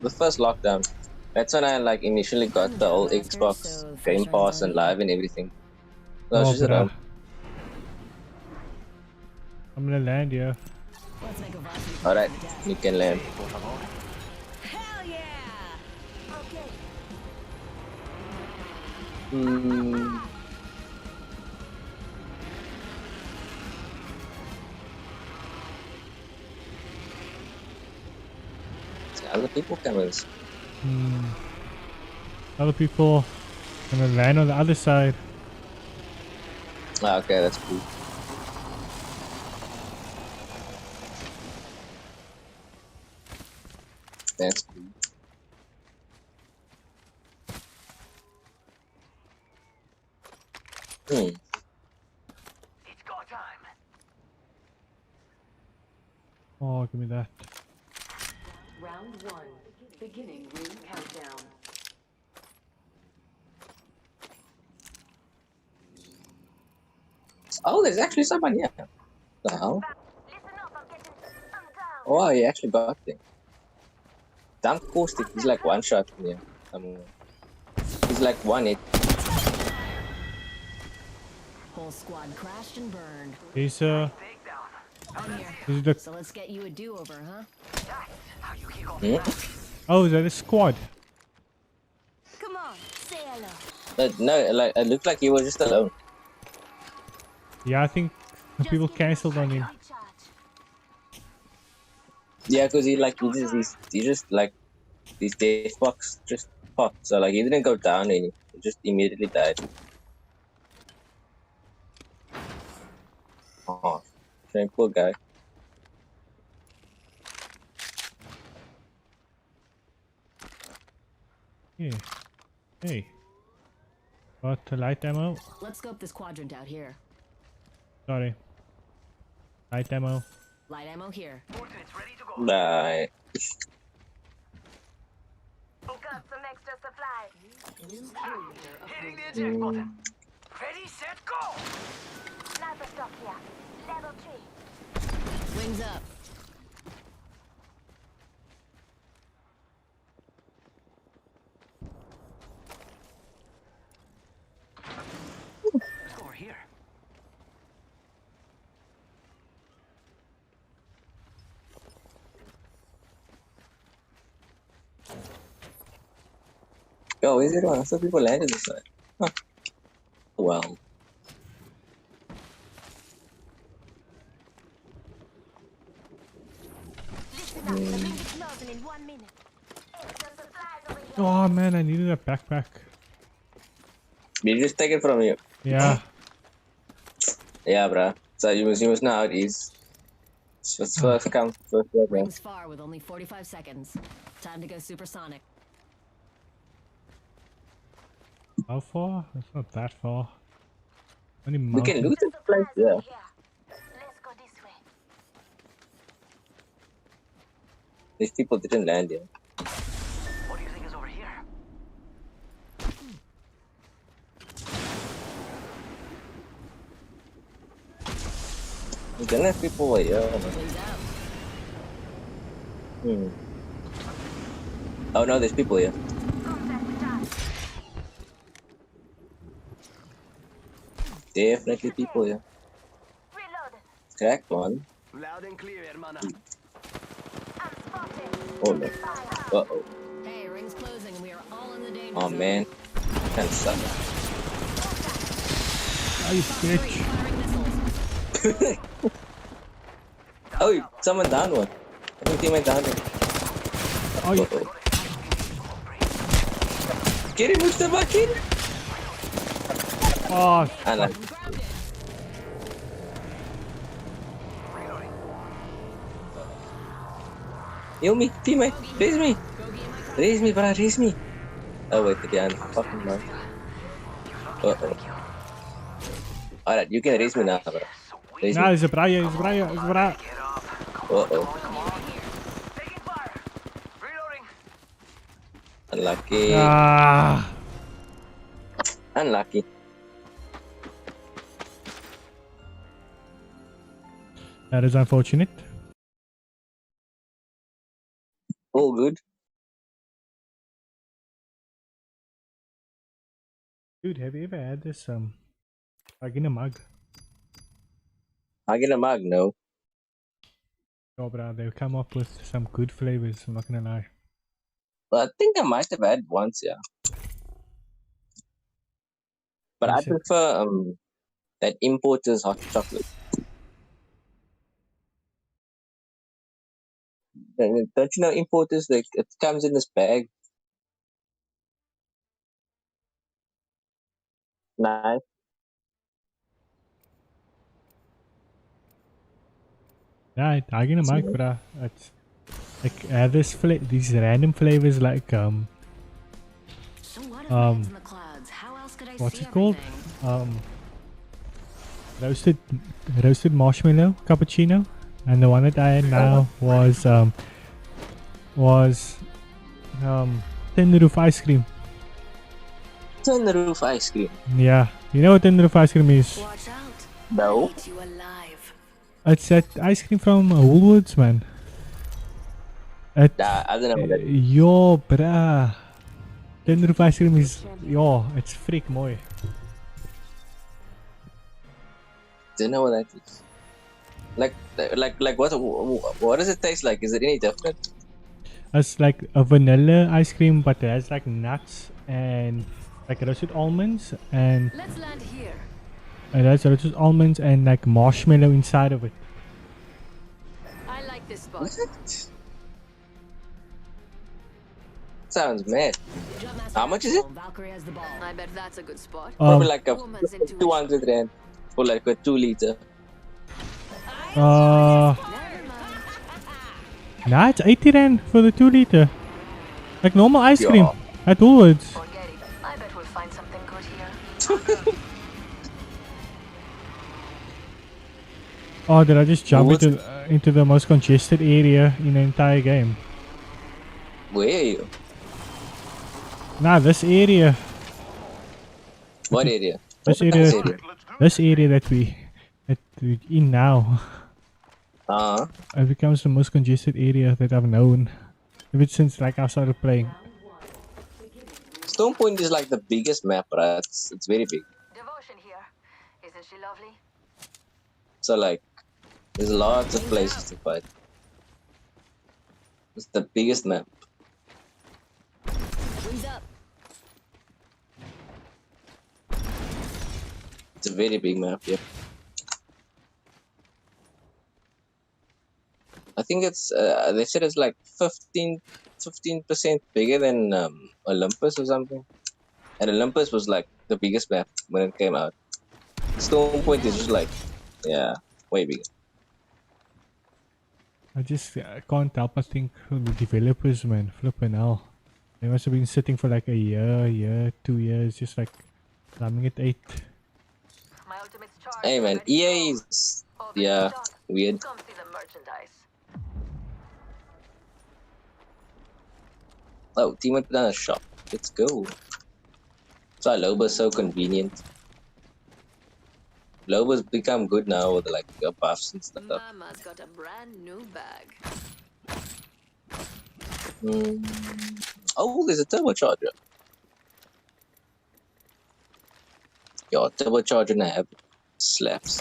the first lockdown. That's when I like initially got the old Xbox Game Pass and Live and everything. So I was Oh, just at bruh. home. I'm gonna land here. Let's make a varsity play Alright, for the deck. you can land. Hell yeah! Okay. Hmm. Other people coming. Other people gonna land on the other side. Ah, okay, that's cool. That's cool. Hmm. It's go time. Oh, give me that. Round 1. Beginning ring countdown. Oh, there's actually someone here. The hell? Oh, he actually got them. Damn caustic. He's like one shot from here. He's like one hit. Whole squad crashed and burned. He's Takedown. I'm here. this is the So let's get you a do-over, huh? That's how you kick off Hmm? fast. oh, is that a squad? Come on, say hello. But no, like it looked like he was just alone. Yeah, I think people cancelled on him. Yeah, because he just like these death box just popped. So like he didn't go down any. He just immediately died. Oh, shame, poor guy. Yeah. Hey. Got light ammo. Let's scope this quadrant out here. Sorry. Light ammo. Light ammo here. Fortunate's ready to go. Bye. Got some extra supplies. New kill leader Hitting the approved. eject button. Ready, set, go. Sniper stock here. Level 3. Wings up. Let's go over here. Yo, is it one? I thought people landed this side. Huh. Well. Listen up. The ring is closing in 1 minute. Extra supplies over here. Oh man, I needed a backpack. Did you just take it from you? Yeah. Yeah, bruh. So you must know how it is. It's first come, first serve, bro. Rings far with only 45 seconds. Time to go supersonic. How far? It's not that far. Only We can mountain. loot this place, yeah. Here. Let's go this way. These people didn't land here. What do you think is over here? We don't have people over here. Wings out. Hmm. Oh no, there's people here. Contact charge. Definitely people here. Reload. Cracked one. Loud and clear, hermana. I'm spotted. Oh no. Uh oh. Hey, rings closing and we are all in the danger Oh zone. man. Kinda suck. Oh, you Three, bitch. firing missiles. Oh, someone down one. I think teammate down one. Oh, you. Uh-oh. Get him, Mustafa, get him! Oh, I like Grounded. Reloading. heal me, teammate, raise me! Bogey in my car. Raise me, brah, raise me! Oh wait, again, fucking man. Uh-oh. Alright, you can raise me now, bro. Raise no, me. there's a Brian, there's a Brian, there's a Brian. Get up. Uh-oh. Come on. Taking fire. Reloading. Unlucky. Ah. Unlucky. That is unfortunate. All good. Dude, have you ever had this like in a mug? I get a mug, no. Oh, bro, they've come up with some good flavors. I'm not gonna lie. But I think I might have had once, yeah. But I Listen. prefer that importer's hot chocolate. Don't you know importers? Like it comes in this bag. Nice. Yeah, I get a mug, bro. It's like these random flavors like So what if my Um, head's in the clouds? How else could I what's see it called? everything? Roasted marshmallow cappuccino, and the one that I had now was Tin Roof ice cream. Tin roof ice cream. Yeah, you know what Tin Roof ice cream is? Watch out. No. I'll eat you alive. It's that ice cream from Woolworths, man. It, I don't know what that is. yo, bruh. Tin Roof ice cream is it's freak mooi. Don't know what that is. Like what does it taste like? Is it any different? It's like a vanilla ice cream, but it has like nuts and like roasted almonds, and Let's land here. it has roasted almonds and like marshmallow inside of it. I like this spot. What? Sounds mad. Jumpmaster How much is it? Valkyrie has the ball. I bet that's a good spot. Probably like a Woman's intuition. 200 rand for like a 2 liter. Uh, Never mind. nah, it's 80 rand for the 2 liter. Like normal ice cream Yeah. at Woolworths. Forget it. I bet we'll find something good here. Oh, did I just jump Woolworths? into the most congested area in the entire game? Where are you? Nah, this area. What area? This area. This area. This area that we in now. It becomes the most congested area that I've known ever since like I started playing. Stone Point is like the biggest map, right? It's very big. Devotion here. Isn't she lovely? So like, there's lots of places to fight. It's the biggest map. Wings up. It's a very big map. Yep. I think it's they said it's like 15% bigger than Olympus or something. And Olympus was like the biggest map when it came out. Stone Point is just like, yeah, way bigger. I just can't help but think of the developers, man. Flipping hell. They must have been sitting for like a year, 2 years, just like running at 8. My ultimate's charged. Hey man, Ready to go. EA is Over yeah the top. weird. Come see the merchandise. Oh, team went down a shop. Let's go. So Loba's so convenient. Loba's become good now with like buffs and stuff. Mama's got a brand new bag. Oh, there's a turbocharger. Yo, turbocharger nav slaps.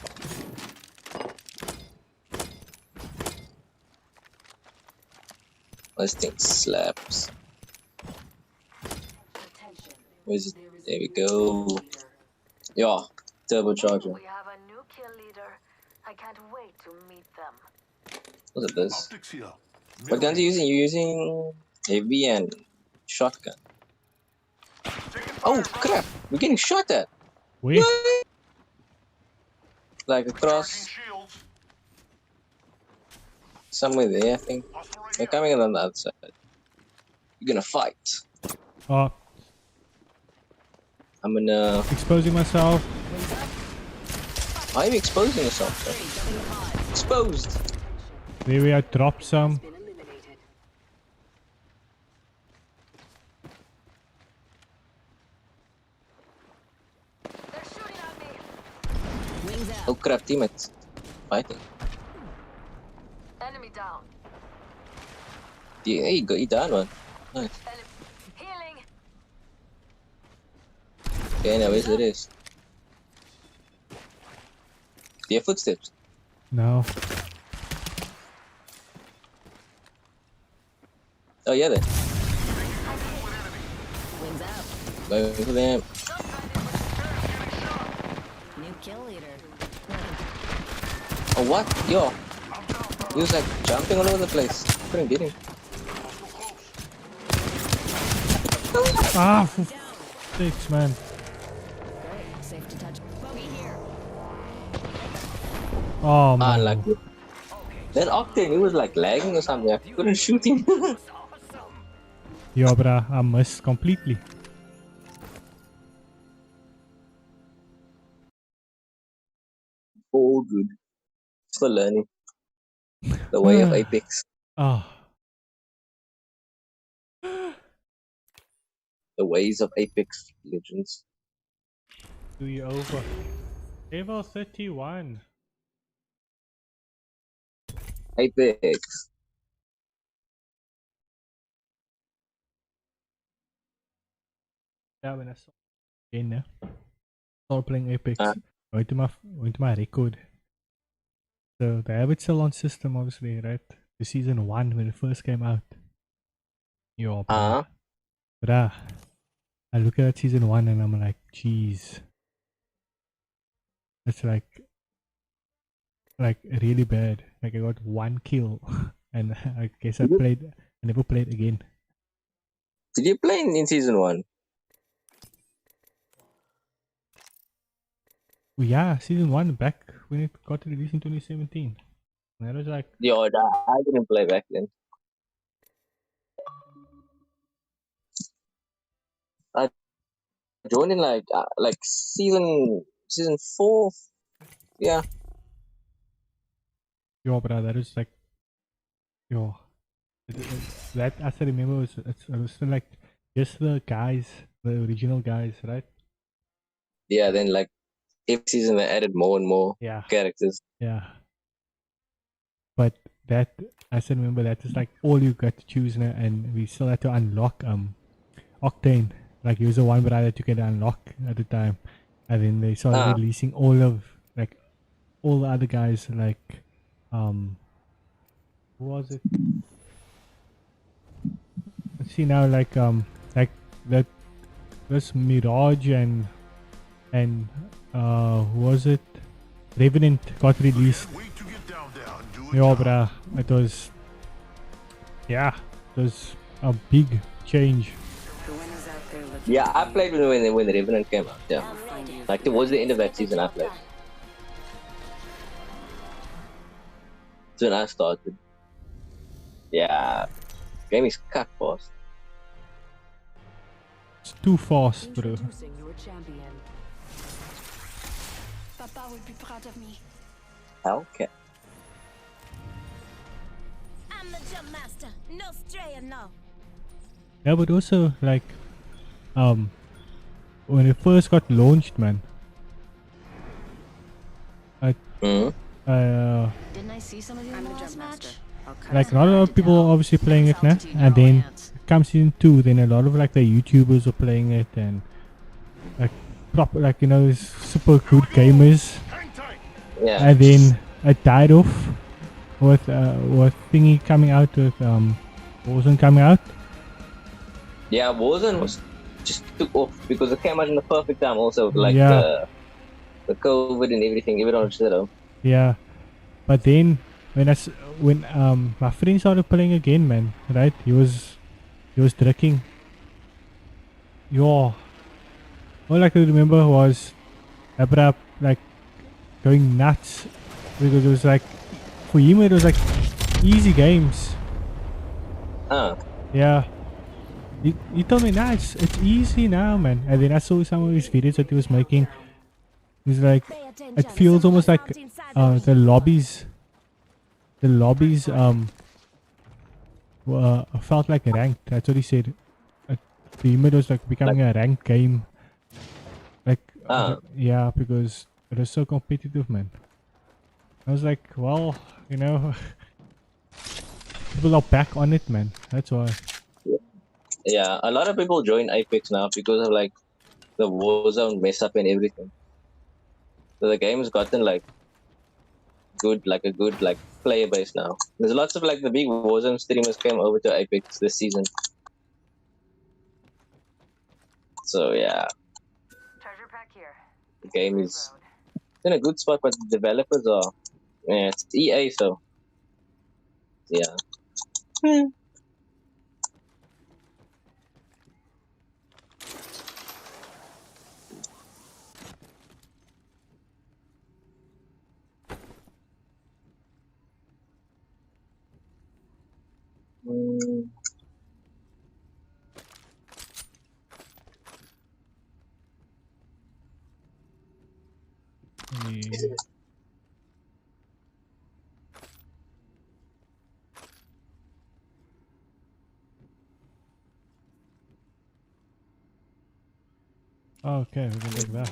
This thing slaps. Attention. Where's it? There is There we a go. leader. Yeah, turbocharger. We have a new kill leader. I can't wait to meet them. Look at this. Optics here. What guns are you using? You're using heavy and shotgun. Oh crap! We're getting shot at. Wait, Like across Shields. somewhere there, I think. They're coming in on the other side. You're gonna fight. I'm gonna. exposing myself. Why are you exposing yourself? Sir? Exposed. Maybe I dropped some. Been eliminated. They're shooting at me. Wings out. Oh crap, teammates. Fighting. Enemy down. Yeah, there you go. You down one. Nice. Healing. Okay, anyways, it is. Their footsteps. No. Oh yeah, then. Wings up. Going for them. New kill leader. Oh what? Yo. He was like jumping all over the place. Couldn't get him. Ah, for sakes, man. Great. Safe to touch. Bogey here. Oh, Ah, man. like that Octane, he was like lagging or something. I couldn't shoot him. Yo, bruh, I missed completely. Oh, good. Still learning the way of Apex. Oh. The ways of Apex Legends. Do you over? Level 31. Apex. Yeah, when I saw again, started playing Apex. Ah. Went to my record. So they have it still on system, obviously, right? The season 1 when it first came out. Yo, bruh. Bruh. I look at that season 1 and I'm like, jeez. It's like really bad. Like I got 1 kill and I guess I never played again. Did you play in season 1? Well, yeah, season 1 back when it got released in 2017. And I was like, Yo, I didn't play back then. I joined in like season 4. Yeah. yo, bruh, that is like, yo. That as I remember it was still like just the guys, the original guys, right? Yeah, then like every season they added more and more Yeah, characters. yeah. But that I still remember that is like all you got to choose now, and we still had to unlock Octane. Like he was the one brother that you could unlock at the time, and then they started releasing all of like all the other guys. Like who was it? Let's see now, like that was Mirage and who was it? Revenant got released. Yo, bruh, it was a big change. Yeah, I played when the Revenant came out. Yeah, like towards the end of that season, I played. That's when I started. Yeah, game is cut fast. It's too fast, bro. Introducing your champion. Papa would be proud of me. Okay. I'm the jump master. No straying now. Yeah, but also like when it first got launched, man. Didn't I see some of you in the last match? Like not a lot of people are obviously playing it now, and then come season 2, then a lot of like the YouTubers are playing it, and like proper, like you know, super good gamers. Yeah. And then it died off with thingy coming out with Warzone coming out. Yeah, Warzone was just took off because it came out in the perfect time. Also, like Yeah. the COVID and everything, everyone was set up. Yeah, but then when my friend started playing again, man, right? He was drinking. Yo, all I could remember was Abra like going nuts because it was like for him it was like easy games. Yeah. He told me, nah, it's easy now, man. And then I saw some of his videos that he was making. He's like, it feels almost like the lobbies felt like ranked. That's what he said. The image was like becoming a ranked game. Like, yeah, because it was so competitive, man. I was like, well, you know, people are back on it, man. That's why. Yeah, a lot of people join Apex now because of like the Warzone mess up and everything. So the game has gotten like a good like player base now. There's lots of like the big Warzone streamers came over to Apex this season. So yeah, Treasure pack here. the game Right is road. in a good spot, but the developers are it's EA, so yeah. Mm. Yeah. Okay, we can take that.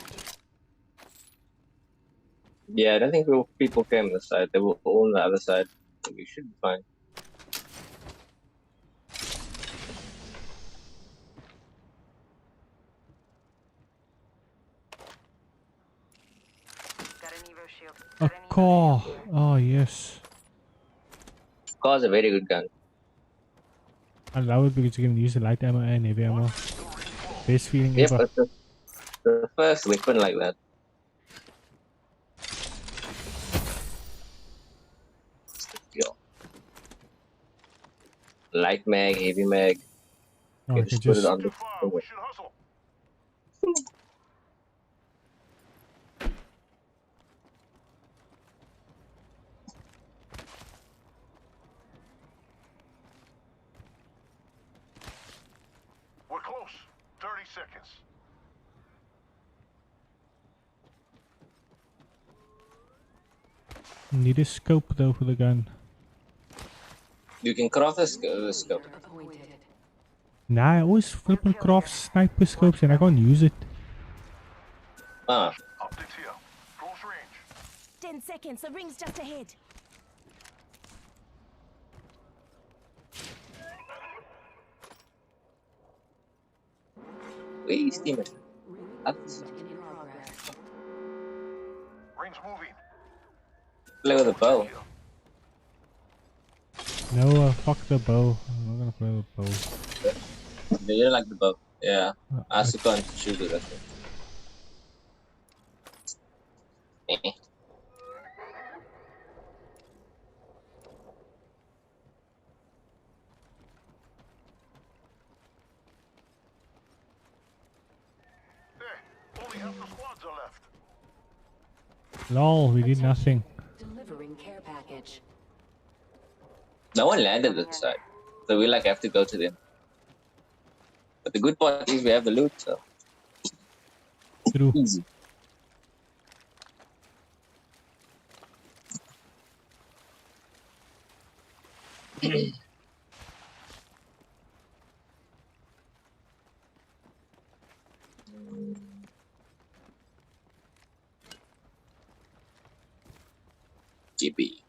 Yeah, I don't think people came on the side. They were all on the other side. We should be fine. Got an Evo shield. A Got an Evo car. shield here. Oh yes. Car's a very good gun. I love it because you can use the light ammo and heavy ammo. Best feeling Yep, ever. it's the first weapon like that. Yo. Light mag, heavy mag. Oh, I You can just put it just on the We should hustle. We're close. 30 seconds. need a scope though for the gun. You can craft a scope. Nah, I always flip and craft sniper scopes and I can't use it. Ah, Optics here. Close range. 10 seconds, the ring's just ahead. wait, steam it. Rings moving. Play with the bow. No, fuck the bow. I'm not gonna play with bow. You don't like the bow. Yeah. I As you can't shoot it, that's it. Eh. Only half the squads are left. Lol, we did nothing. Delivering care package. No one landed this side. So we like have to go to them. But the good part is we have the loot, so True. easy. GB.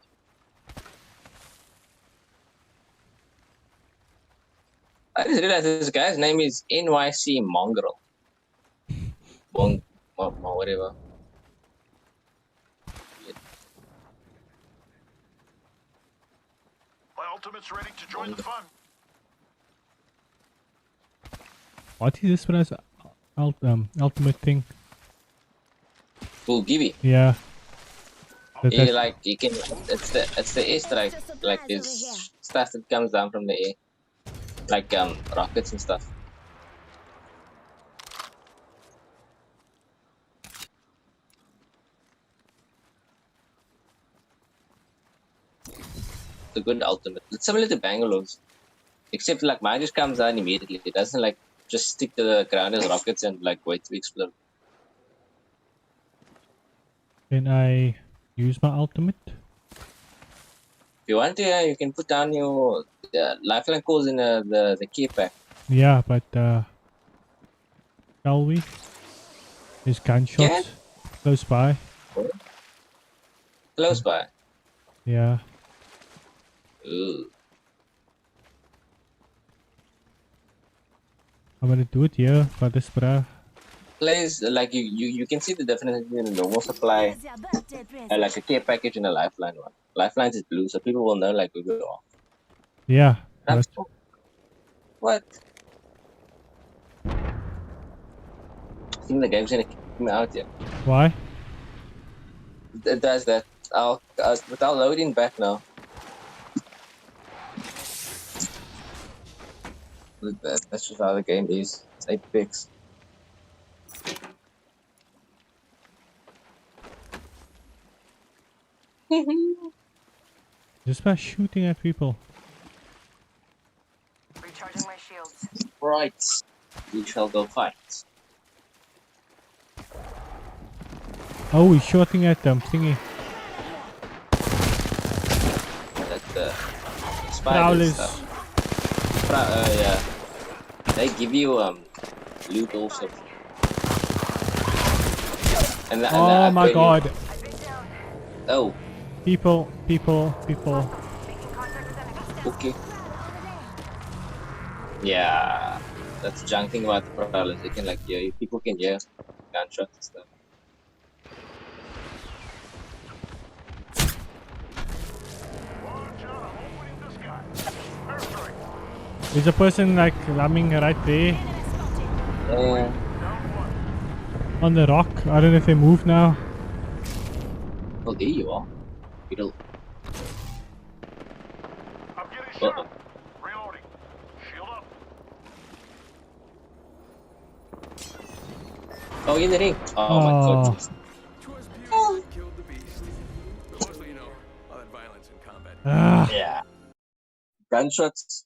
I just realized this guy's name is NYC Mongrel. Whatever. My ultimate's ready to join the fun. What is this for us? Ultimate thing? Cool, Gibby. Yeah. Yeah, like you can. It's the airstrike. Like there's stuff that comes down from the air, like rockets and stuff. It's a good ultimate. It's similar to Bangalore's, except like mine just comes down immediately. It doesn't like just stick to the ground as rockets and like wait to explode. Can I use my ultimate? If you want to, yeah, you can put down your lifeline calls in the key pack. Yeah, but shall we? There's gunshots Yeah. close by. Close by. Yeah. Ooh. I'm gonna do it here for this bruh. plays like you can see the difference between a normal supply, Here's your birthday present. like a care package, and a lifeline one. Lifeline's is blue, so people will know like who you are. Yeah. I'm But so- What? I think the game's gonna kick me out here. why? It does that. Without loading back now. That's just how the game is. It's 8 picks. Just by shooting at people. Recharging my shields. Right. We shall go fight. Oh, he's shooting at them. Thingy. That's the spiders Prowlers. stuff. Yeah. They give you loot also. Oh my god. Oh, People. okay. Yeah. That's the junk thing about the prowlers. They can like hear you. People can hear gunshots and stuff. Watch out, I'm opening the sky. Perfect. There's a person like lamming right there Down one. on the rock. I don't know if they move now. Oh, there you are. It'll. I'm getting Uh-oh. shot. Reloading. Shield up. Oh, in the ring. Oh my god. Twas beauty killed the beast. Mostly, you know, all that violence in combat. Ah. Yeah. Gunshots.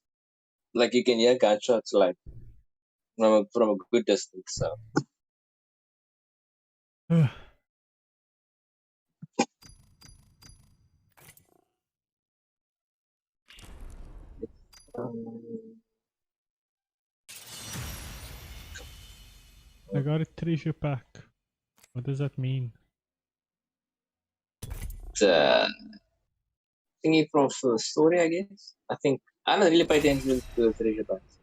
Like you can hear gunshots like from a good distance. So. I got a treasure pack. What does that mean? Thingy from the story, I guess. I think I haven't really paid attention to the treasure packs.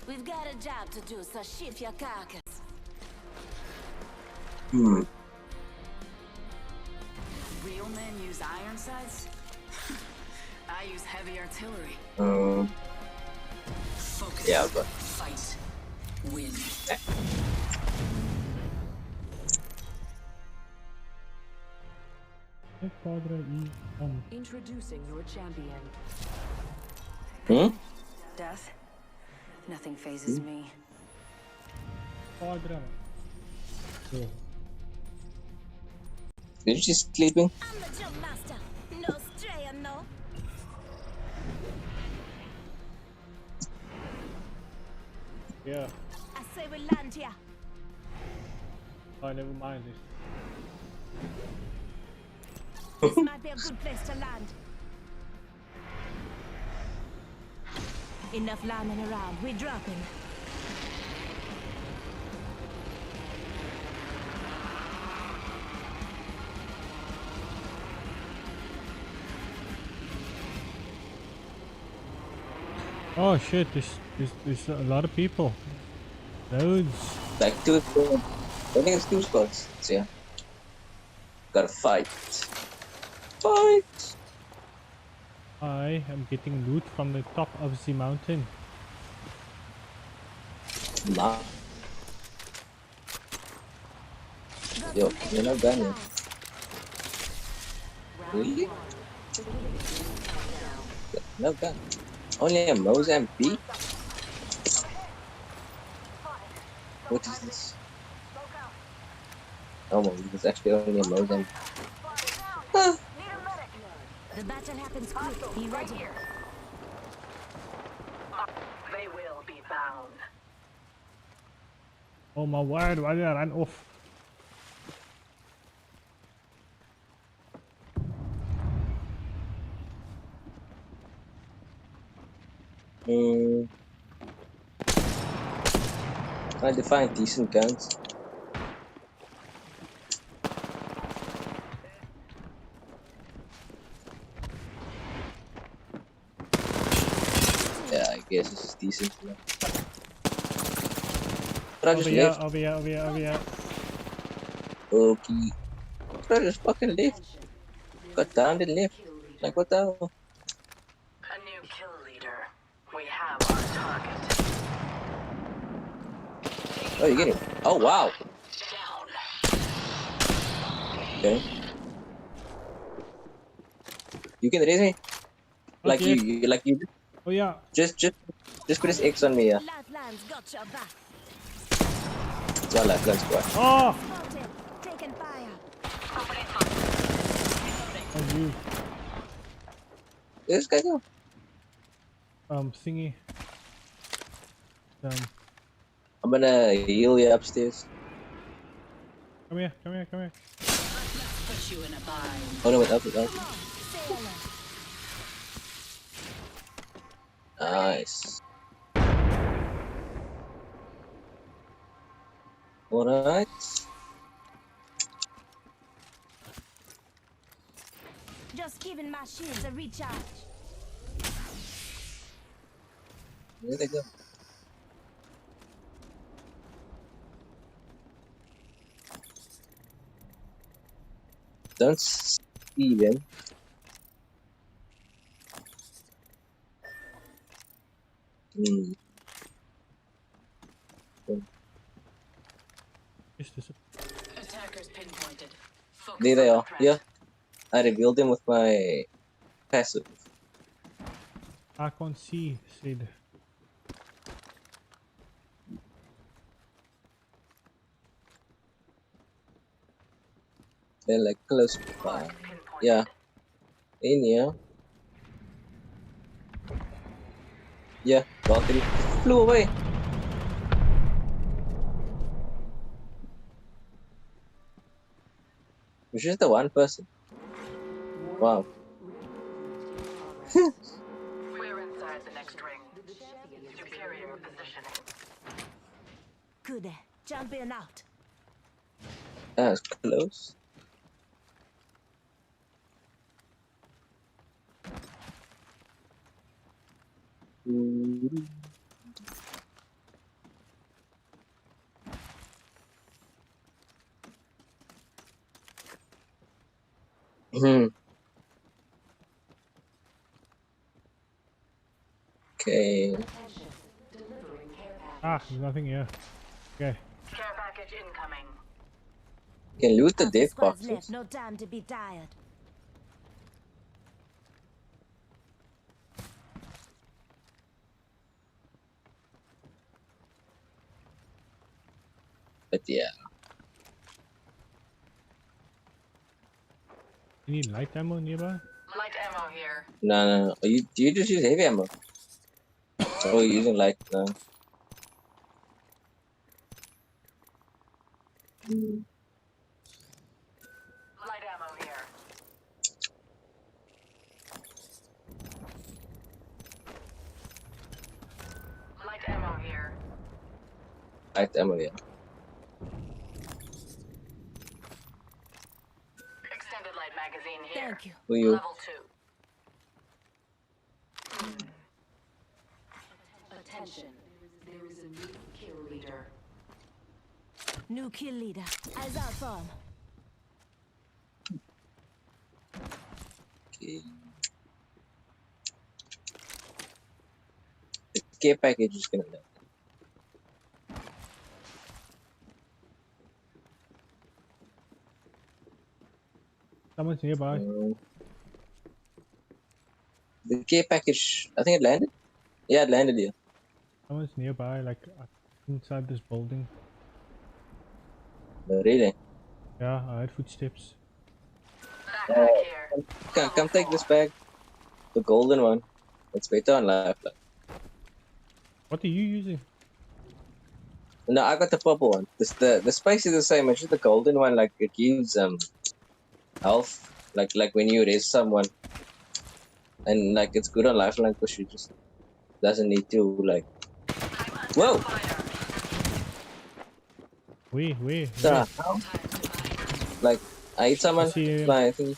We've got a job to do, so shift your carcass. Hmm. Real men use iron sights? I use heavy artillery. Focus. Yeah, but Fight. Win. Introducing your champion. hmm? Death? Nothing phases me. Did you just sleeping? I'm the jump master. No stray, no. Yeah. I say we land here. Oh, never mind this. This might be a good place to land. Enough lambing around. We're dropping. Oh shit, there's a lot of people. Loads. Like two. I think it's 2 spots. So yeah. Gotta fight. Fight. I am getting loot from the top of the mountain. Nah. Yo, you're not done yet. Really? No gun. Only a Mozambique? What is this? Oh my, it's actually only a Mozambique. The battle happens quick. Be ready. They will be bound. Oh my word, why did I run off? Hmm. Trying to find decent guns. Yeah, I guess this is decent enough. But I just left. Over here. Okay. But I just fucking left. Got down and left. Like, what the hell? A new kill leader. We have our target. Oh, you getting? Oh, wow. Down. Okay. You can raise me? Like Okay. you Oh yeah. just press X on me, yeah. Lifelines got your back. It's all left, let's go. Oh! Spotted. Taking fire. And you. This guy go. Thingy. I'm gonna heal you upstairs. Come here. Put you in a bind. Oh no, wait, up. Nice. Alright. Just giving my shields a recharge. Where they go? Don't see them. Hmm. Is this Attackers pinpointed. Focus There they on the are. threat. Yeah. I revealed them with my passive. I can't see, Sid. They're like close by. Yeah. In here. Yeah, balcony. Flew away. It was just the one person. Wow. We're inside the next ring. Superior positioning. Good. Jumping out. That was close. Hmm. Okay. Ah, there's nothing here. Okay. Care package incoming. Can loot the Half the dead squad's boxes. left. No time to be tired. But yeah. You need light ammo nearby? Light ammo here. No. You just use heavy ammo. Oh, you're using light now. Light ammo here. Light ammo here. Light ammo, yeah. Extended light magazine here. Thank you. Who you? Level 2. Attention. There is a new kill leader. New kill leader. Eyes out for him. Okay. The care package is gonna land. Someone's nearby. The care package, I think it landed. Yeah, it landed here. Someone's nearby, like inside this building. Really? Yeah, I heard footsteps. Backpack here. Come take this bag. The golden one. It's better on Lifeline. What are you using? No, I got the purple one. The spice is the same. It's just the golden one. Like it gives health. Like when you raise someone, and like it's good on Lifeline because you just doesn't need to like. Whoa! Wait. The hell? Like I hit someone. See him. Like, I think.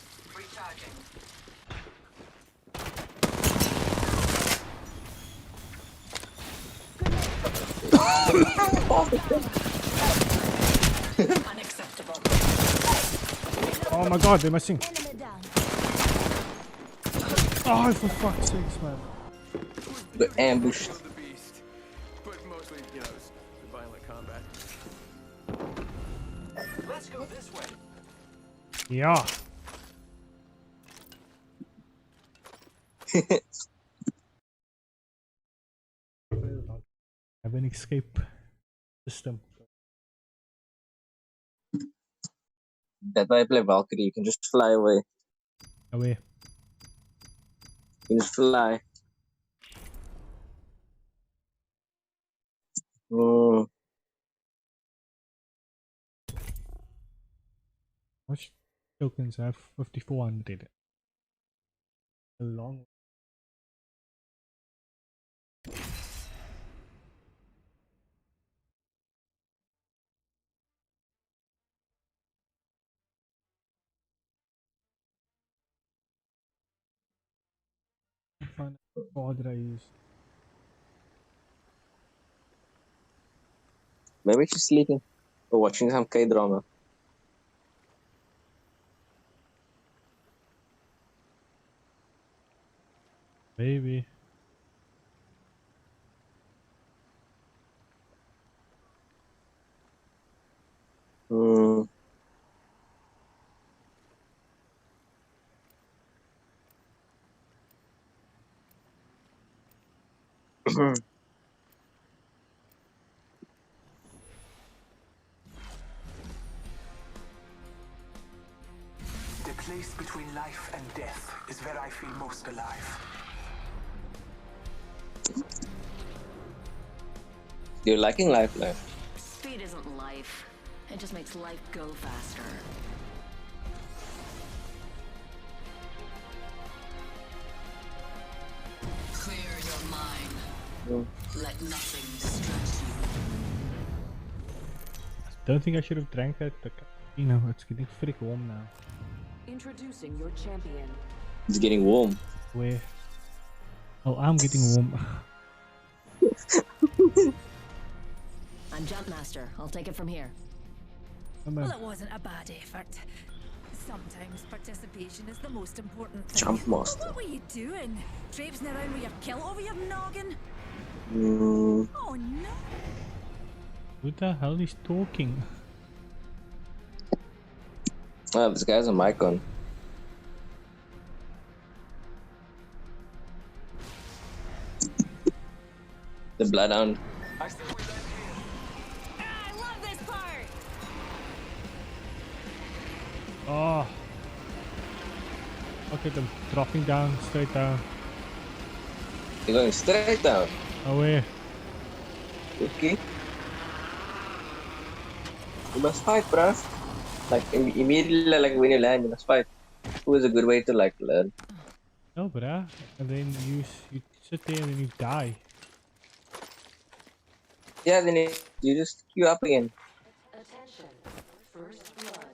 Unacceptable. Oh my god, they're missing. Enemy down. Oh, for fuck's sakes, man. The ambush. Killed the beast. But mostly, you know, it's violent combat. Let's go this way. Yeah. Have an escape system. That's why I play Valkyrie. You can just fly away. Away. You can just fly. Mm. How much tokens? I have 5400. A long. What did I use? Maybe she's sleeping or watching some K-drama. Maybe. Mm. The place between life and death is where I feel most alive. You're liking life. Speed isn't life. It just makes life go faster. Clear your mind. Mm. Let nothing distract you. Don't think I should have drank that. You know, it's getting freak warm now. Introducing your champion. It's getting warm. Where? Oh, I'm getting warm. I'm Jump Master. I'll take it from here. Well, it wasn't a bad effort. Sometimes participation is the most important thing. Jump master. What were you doing? Traipsing around with your kilt over your noggin? Mm. Oh no! Who the hell is talking? Oh, this guy's a mic on. The Bloodhound. I say we land here. I love this part! Oh. Look at them dropping down, straight down. You're going straight down. Away. Okay. You must fight, bruh. Like immediately, like when you land, you must fight. It was a good way to like learn. No, bruh. And then you sit there and then you die. Yeah, then you just queue up again. Attention. First blood.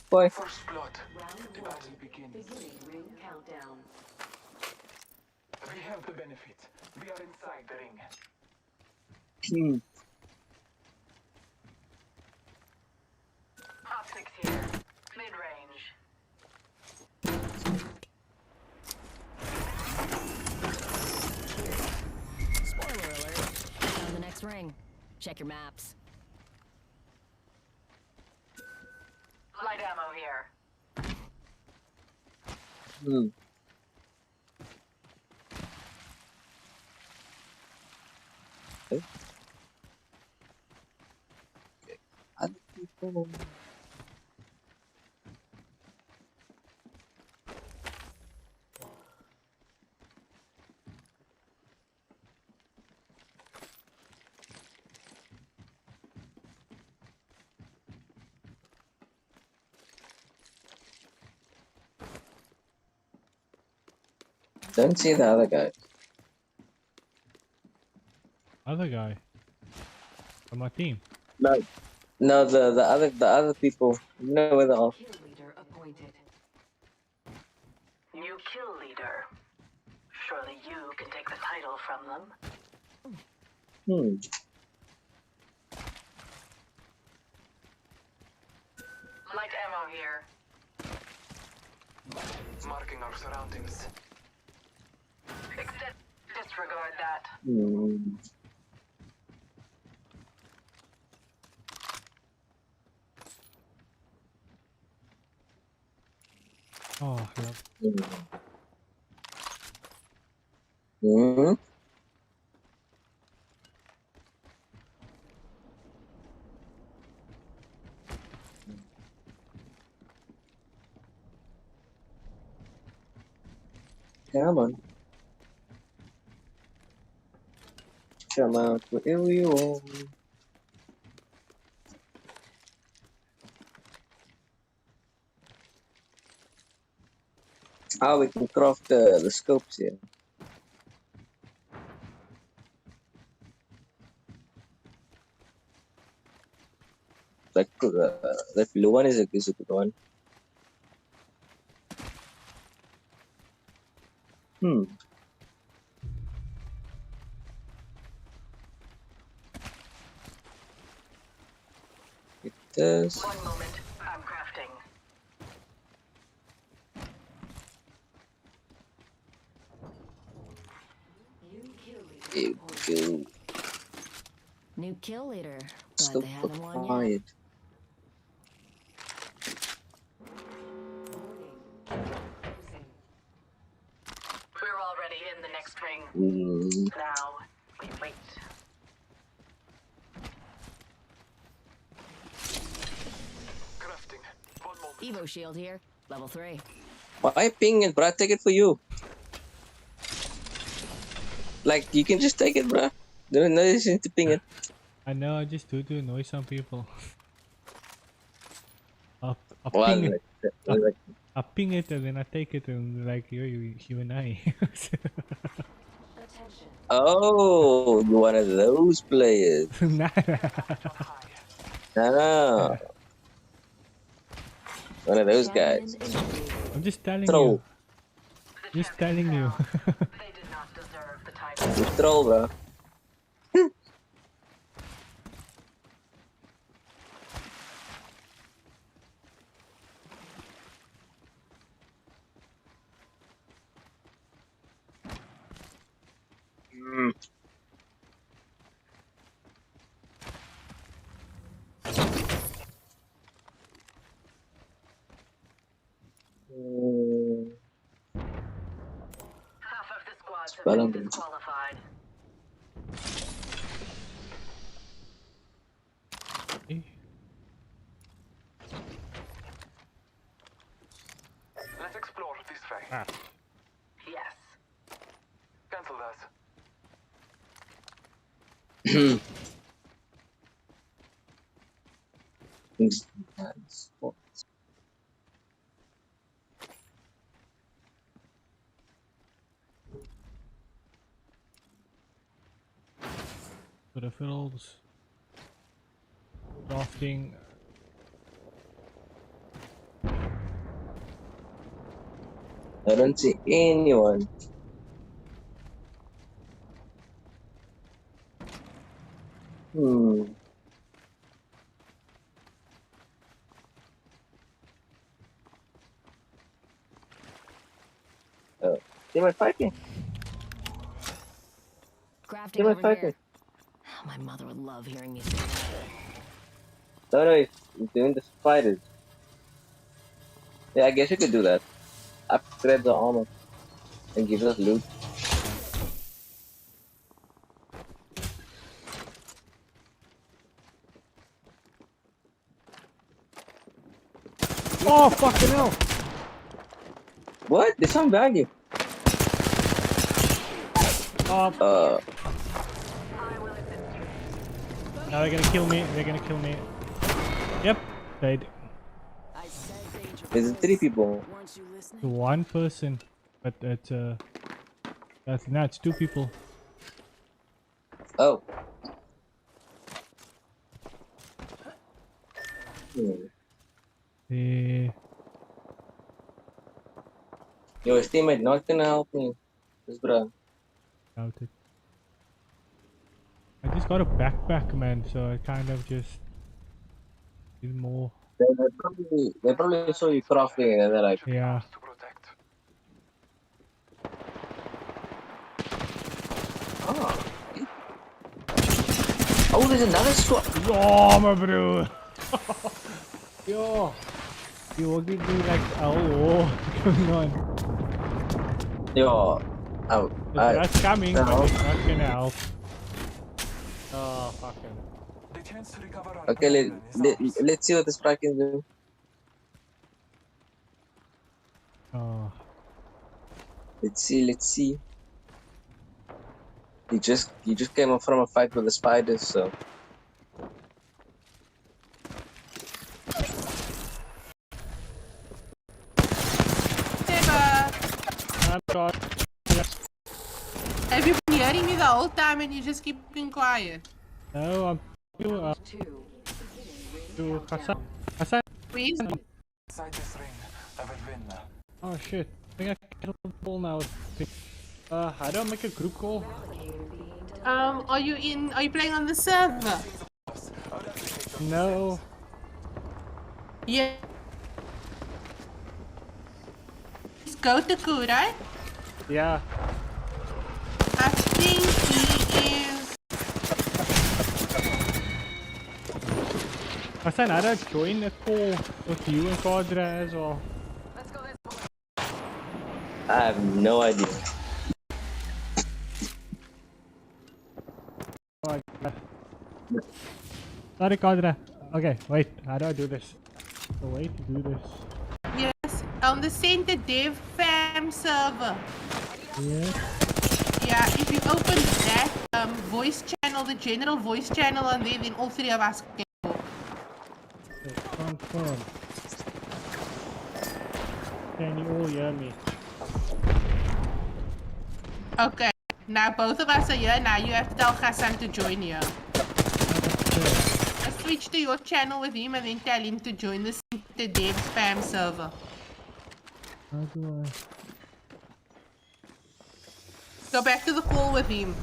Boy. First blood. The battle begins. Beginning ring countdown. We have the benefit. We are inside the ring. Hmm. Optics here. Mid-range. Spoiler alert. Found the next ring. Check your maps. Light ammo here. Hmm. Okay. Other people. Don't see the other guy. other guy from our team. No, the other people. You know where they are. Kill leader appointed. New kill leader. Surely you can take the title from them. Light ammo here. Marking our surroundings. Disregard that. Oh, I love. Come on. Come out wherever you are. We can craft the scopes here. That blue one is a good one. It does. One moment. I'm crafting. New kill leader It appointed. go. New kill leader. Glad Scope they haven't won yet. quiet. We're already in the next ring. Now, we wait. Crafting. One moment. Evo shield here. Level 3. Why ping it, bruh? Take it for you. Like, you can just take it, bruh. No reason to ping it. I know, I just do to annoy some people. I'll Well, ping it. like, I ping it and then I take it and like you and I. Attention. oh, you're one of those players. Nah. No. One of those guys. I'm just telling Troll. you. Just telling you. They did not deserve the title. You troll, bro. Half of the squads have Spelling been bee. disqualified. Eh, Let's explore this way. ah. Yes. Cancel that. Peripherals. Crafting. I don't see anyone. Oh, they were fighting. Crafting They were over fighting. here. My mother would love hearing me say that. No, he's doing the spiders. Yeah, I guess you could do that. Upgrade the armor and give us loot. Oh fucking hell! What? There's some value. Oh, now they're gonna kill me. They're gonna kill me. Yep, died. I said danger. There's 3 people. Weren't you listening? To one person, but it's 2 people. Oh, Eh, Yo, his teammate not gonna help me. This bro. doubt it. I just got a backpack, man, so I kind of just need more. They probably saw you crafting and they're like, Yeah. To protect. oh, there's another swap. Oh, my bro. Yo. You will give me like, oh, what's going on? Yo, That's coming, no. but it's not gonna help. Oh, fucking. The chance to recover our Okay, island is ours. let's see what this Sprite can do. Oh. Let's see. He just came up from a fight with the spiders, so I'm sorry. Have you been hearing me the whole time and you just keep being quiet? No, I'm to Hassan. Hassan. Please? Inside this ring, I will win. Oh shit. I think I can ball now. How do I make a group call? Are you playing on the server? No. Yeah. Just go to Ku, right? Yeah. I think he is. Hassan, how do I join a call with you and Kadra as well? I have no idea. Oh my god. Sorry, Kadra. Okay, wait. How do I do this? The way to do this. Yes, on the Center Dev Fam server. Yeah. Yeah, if you open that voice channel, the general voice channel on there, then all three of us can talk. Okay, confirm. Can you all hear me? Okay, now both of us are here. Now you have to tell Hassan to join here. Okay. Switch to your channel with him and then tell him to join the Dev Spam server. How do I? Go back to the call with him.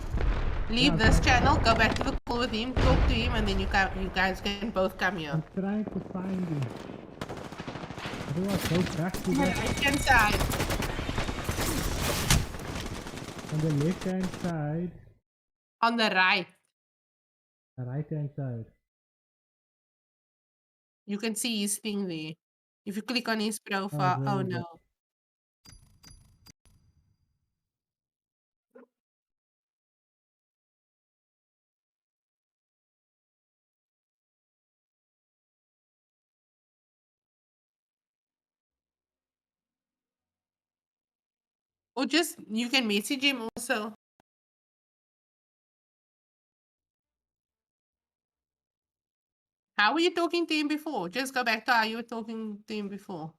Leave this channel, go back to the call with him, talk to him, and then you guys can both come here. I'm trying to find you. How do I go back to On the that? right hand side. On the left hand side. On the right. The right hand side. You can see his thing there. If you click on his Oh, profile, there oh we go. no. Or just, you can message him also. How were you talking to him before? Just go back to how you were talking to him before.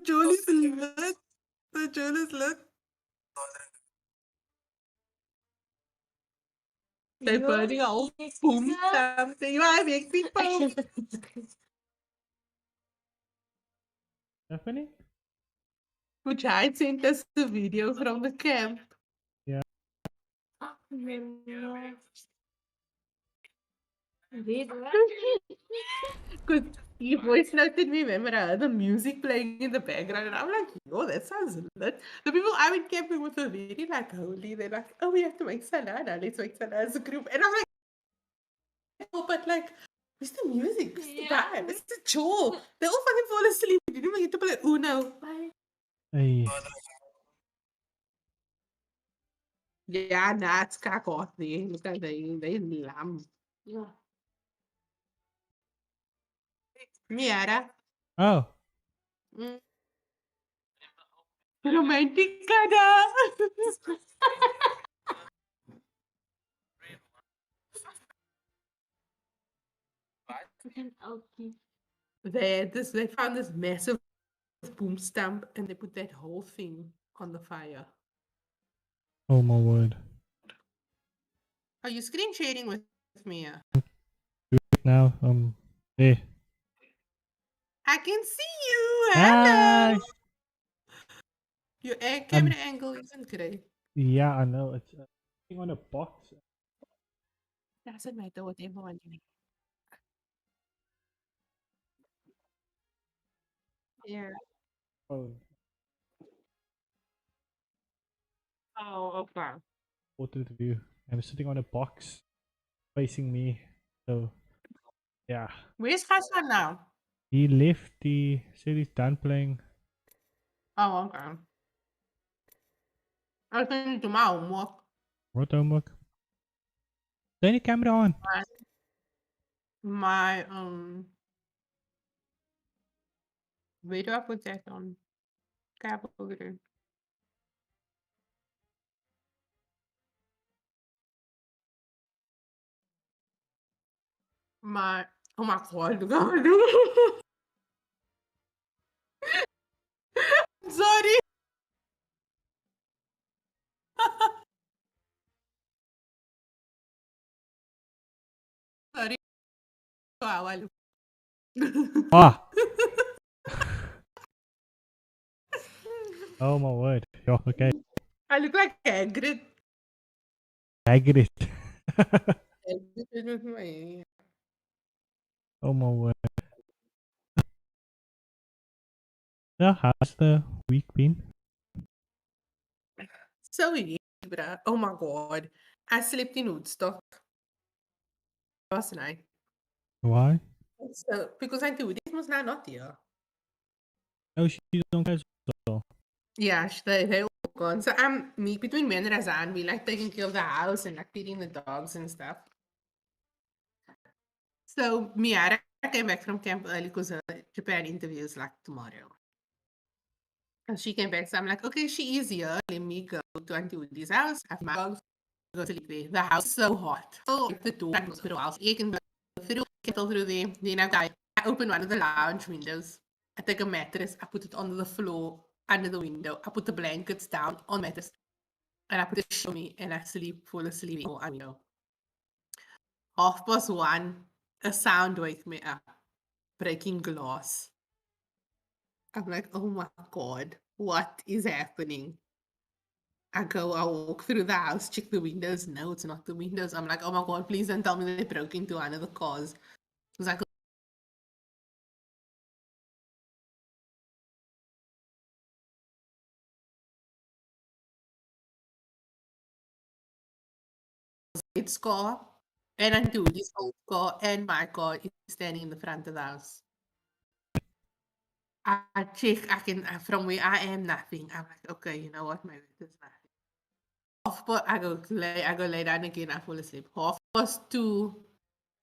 Joel is lit. The Joel is lit. They're burning all boom something. You are big people. Stephanie? Which I sent us the video from the camp. Yeah. Because he voice noted me, remember, I heard the music playing in the background, and I'm like, yo, that sounds lit. The people I went camping with were very like holy. They're like, oh, we have to make salada. Let's make salada as a group. And I'm like, oh, but like, where's the music? Where's the vibe? It's the chore. They all fucking fall asleep. We didn't even get to play Uno. Hey. Yeah, nah, it's kak off there. Look at they lamb. Yeah. Miara. Oh. Mm. Romantic kada. They found this massive boom stump and they put that whole thing on the fire. Oh my word. Are you screen sharing with me? Do it now. There. I can see you. Hi. Hello. Your camera angle isn't great. Yeah, I know. It's sitting on a box. Doesn't matter whatever one you need. Yeah. Oh, Oh, okay. photo view. I'm sitting on a box facing me. So yeah. Where's Hassan now? He left. He said he's done playing. Oh, okay. I was going to do my homework. What homework? Turn your camera on. My where do I put that on? Cap over there. My oh my god, sorry. Sorry. How I look. Ah. Oh my word. Yo, okay. I look like Hagrid. Hagrid. Hagrid with my Oh my word. Yeah, how's the week been? so weird, bruh. Oh my god. I slept in Woodstock last night. Why? So because I do this was not here. Oh, she's on as well. Yeah, they all gone. So between me and Razan, we like taking care of the house and like feeding the dogs and stuff. So Miara came back from camp early because her Japan interview is like tomorrow. And she came back, so I'm like, okay, she is here. Let me go to Auntie Woody's house. Have my dogs go sleep there. The house is so hot. So the door and go through the house. You can go through, kettle through there. Then I open one of the lounge windows. I take a mattress. I put it on the floor under the window. I put the blankets down on the mattress. And I put a sheet on me and I fall asleep. Oh, I know. 1:30, a sound wake me up. Breaking glass. I'm like, oh my god, what is happening? I walk through the house, check the windows. No, it's not the windows. I'm like, oh my god, please don't tell me they broke into one of the cars. Because I its car, and I do this old car, and my car is standing in the front of the house. I check, from where I am, nothing. I'm like, okay, you know what, maybe there's nothing. I go lay down again, I fall asleep. 2:30,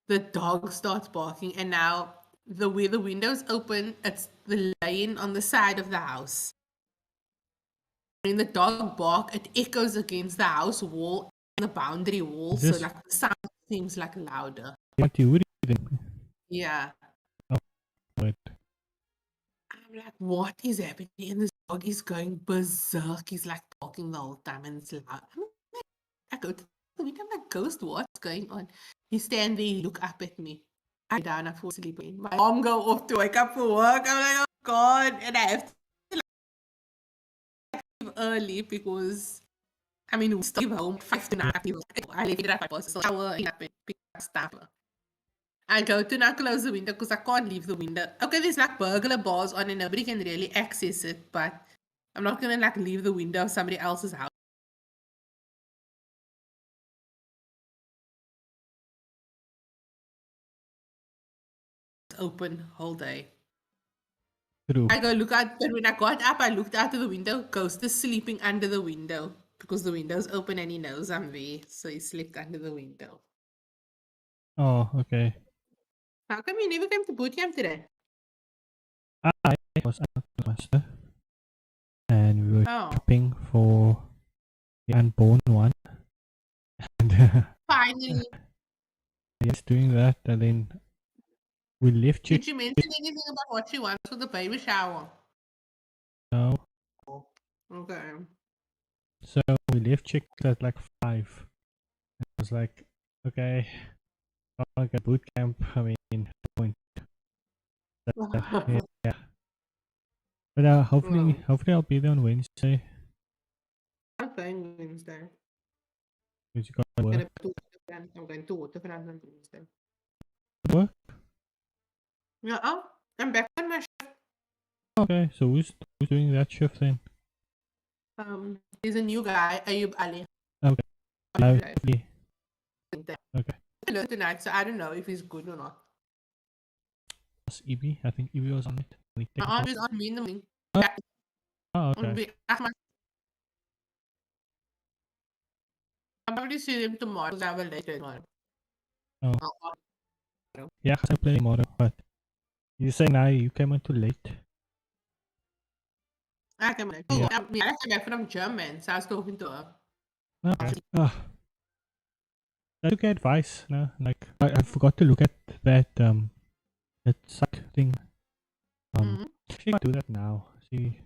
the dog starts barking, and now where the windows open, it's the lane on the side of the house. When the dog bark, it echoes against the house wall and the boundary wall, so like the sound seems like louder. Auntie Woody then. Yeah. Oh, wait. I'm like, what is happening? And this dog is going berserk. He's like talking the whole time and it's loud. I go to the window, I'm like, Ghost, what's going on? He stand there, he look up at me. I down, I fall asleep. My mom go off to wake up for work. I'm like, oh god, and I have to leave early because we still leave home 5 to 9. I leave it at 5 so I will end up and pick up stuff. I go to now close the window because I can't leave the window. Okay, there's like burglar bars on and nobody can really access it, but I'm not gonna like leave the window of somebody else's house open whole day. True. I go look out, but when I got up, I looked out of the window. Ghost is sleeping under the window because the window's open and he knows I'm there, so he slept under the window. Oh, okay. How come you never came to boot camp today? I was out the master, and we were shopping for the unborn one. And finally, yes, doing that, and then we left. Did you mention anything about what she wants for the baby shower? No. Okay. So we left check at like 5. I was like, Okay. Okay, boot camp. I mean, point. Yeah. But hopefully I'll be there on Wednesday. I'm playing Wednesday. Because you got work. I'm going to Waterfront on Wednesday. Work? Yeah, I'm back on my shift. Okay, so who's doing that shift then? There's a new guy, Ayub Ali. Okay. Okay. I learned tonight, so I don't know if he's good or not. Was Ibi? I think Ibi was on it. My arm is on me in the morning. Oh, okay. I'll probably see him tomorrow because I have a later tomorrow. Oh. Yeah, I'm playing tomorrow, but you say now you came in too late. I came back. I came back from German, so I was talking to her. Okay. I took advice. No, like I forgot to look at that that suck thing. She might do that now. See,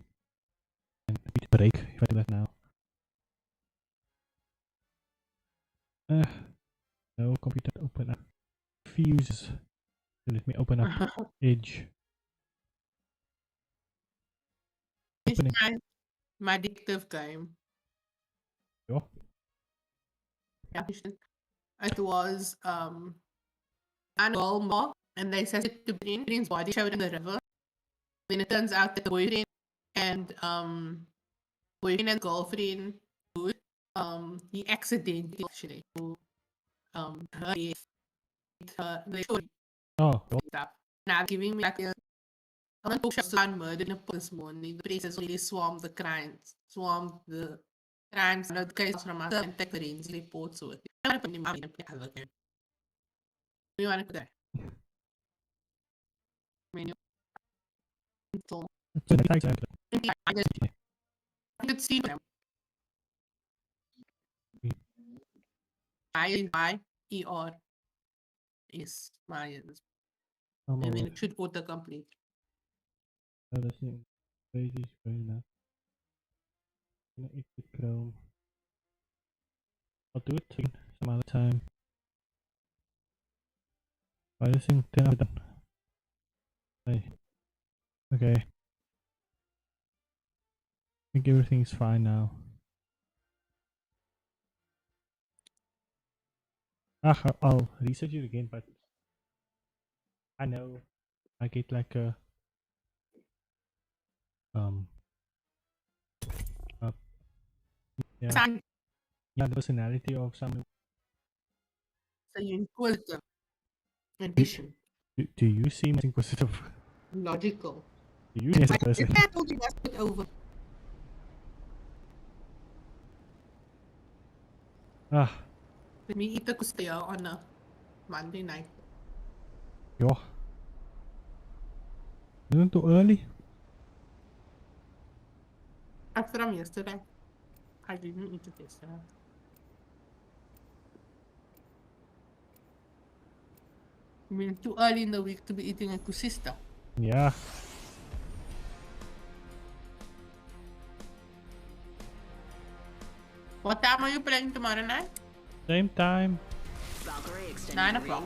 and beat a break if I do that now. No computer open up. Fuse. Let me open up Edge. It's my addictive game. Yeah. Yeah, it was animal mock, and they said it to Bryn's body showed in the river. Then it turns out that the boyfriend and girlfriend he accidentally actually they showed stuff. Now giving me like I'm not talking murder this morning. The princess really swarmed the crimes, the crimes, the case from us and take the forensic reports with. I want to put him in a other game. We want to put that. Menu. So, I could see them. I-E-R is Mayans. And then it should autocomplete. Oh, that's it. Crazy screen now. Gonna exit Chrome. I'll do it again some other time. Why this thing turn up done? Hey. Okay. I think everything's fine now. I'll reset you again, but I know I get like a yeah, the personality of some. So you inquisitive. Addition. Do you seem inquisitive? Logical. Do you as a person? I told you that's put over. Let me eat the custio on a Monday night. Yo. Isn't it too early? From yesterday. I didn't eat it yesterday. I mean, too early in the week to be eating a cusista. Yeah. What time are you playing tomorrow night? Same time. 9 o'clock.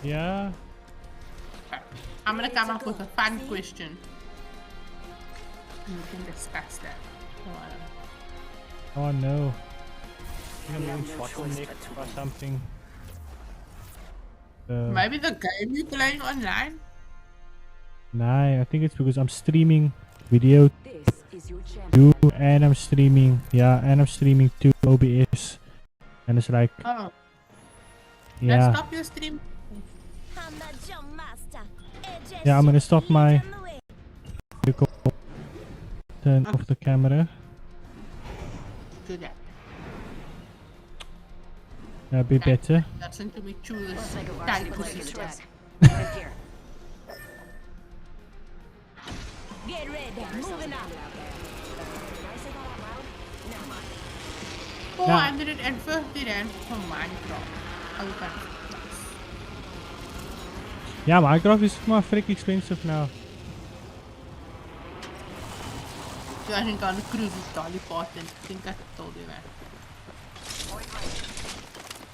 Yeah. I'm gonna come up with a fun question. And we can discuss that. Oh no. You're gonna be bottleneck or something. Maybe the game you're playing online? Nah, I think it's because I'm streaming video This is your too, and I'm streaming, and I'm streaming to OBS, and it's like, Oh. yeah, Let's stop your stream. I'm the jump master. yeah, I'm gonna stop my, turn off the camera. Do that. That'd be better. Listen to me chew this Let's make a tight varsity play pussy for the stress. deck. Right here. Get ready. Moving out. Did I say that out loud? Never mind. 450 rand for Minecraft. Open. Yeah, Minecraft is more freaking expensive now. So I think on the cruise with Dolly Parton. I think I told you that.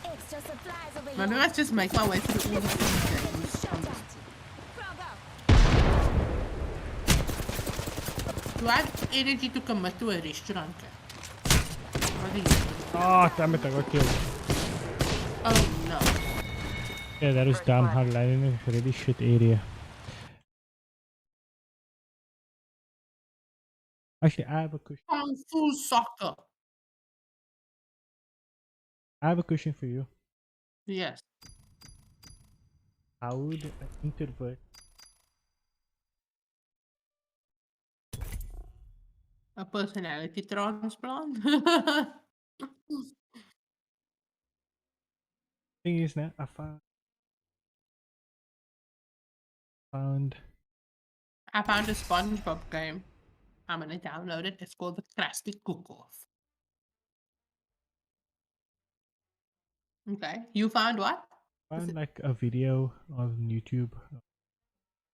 Extra supplies over Maybe here. let's just make my way through all the things. Do I have energy to commit to a restaurant? What do you think? Oh, damn it, I got killed. Oh no. Yeah, that was dumb. I landed in a really shit area. Actually, I have a question. Kung Fu Soccer. I have a question for you. Yes. How would an introvert A personality transplant? thing is now I found I found a SpongeBob game. I'm gonna download it. It's called the Krusty Cook-Off. Okay. You found what? like a video on YouTube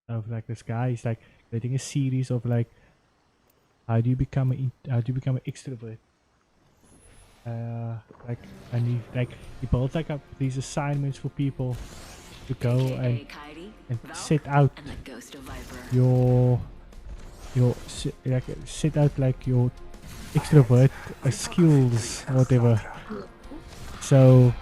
of like this guy. He's like creating a series of like how do you become an extrovert. Like and he builds like up these assignments for people to go AKA Kairi, and Valk, set out and the Ghost of Viper. your set out like your extrovert skills or whatever. So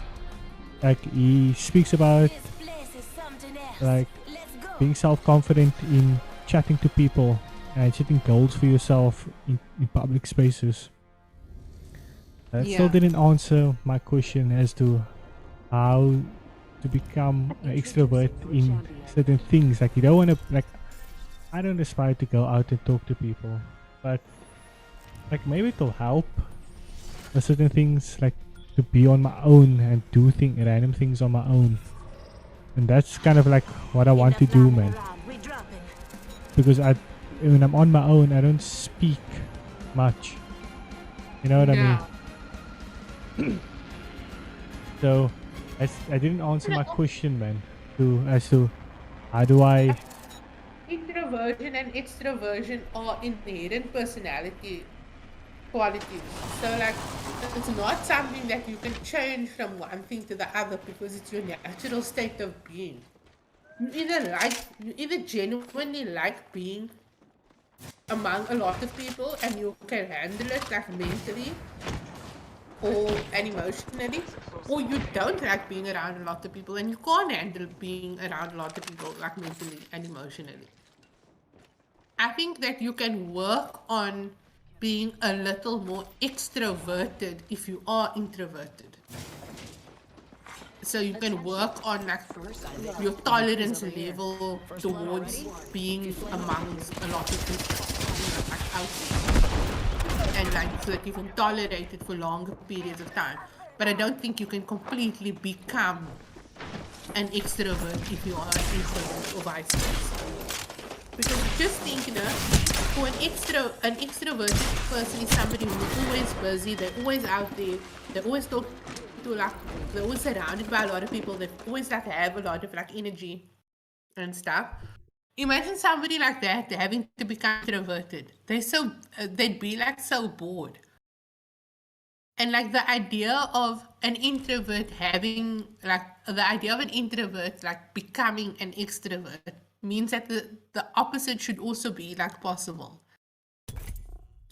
like he speaks about This place is something else. like Let's go. being self-confident in chatting to people and setting goals for yourself in public spaces. That still Yeah. didn't answer my question as to how to become an extrovert in certain things. Like you don't want to like. I don't aspire to go out and talk to people, but like maybe it'll help. There's certain things like to be on my own and do random things on my own, and that's kind of like what I want to do, man. We're dropping. Because when I'm on my own, I don't speak much. You know what I mean? So I didn't answer my question, man. As to how do I? Introversion and extroversion are inherent personality qualities. So like it's not something that you can change from one thing to the other because it's your natural state of being. You either genuinely like being among a lot of people and you can handle it like mentally and emotionally, or you don't like being around a lot of people and you can't handle being around a lot of people like mentally and emotionally. I think that you can work on being a little more extroverted if you are introverted. So you can work on like your tolerance level towards being amongst a lot of people, like out, and like so that you can tolerate it for longer periods of time. But I don't think you can completely become an extrovert if you are an introvert or vice versa. Because just think, you know, for an extroverted person is somebody who's always busy, they're always out there, they always talk to like, they're always surrounded by a lot of people, they always like have a lot of like energy and stuff. Imagine somebody like that having to become introverted. They'd be like so bored. And like the idea of an introvert having like the idea of an introvert like becoming an extrovert means that the opposite should also be like possible.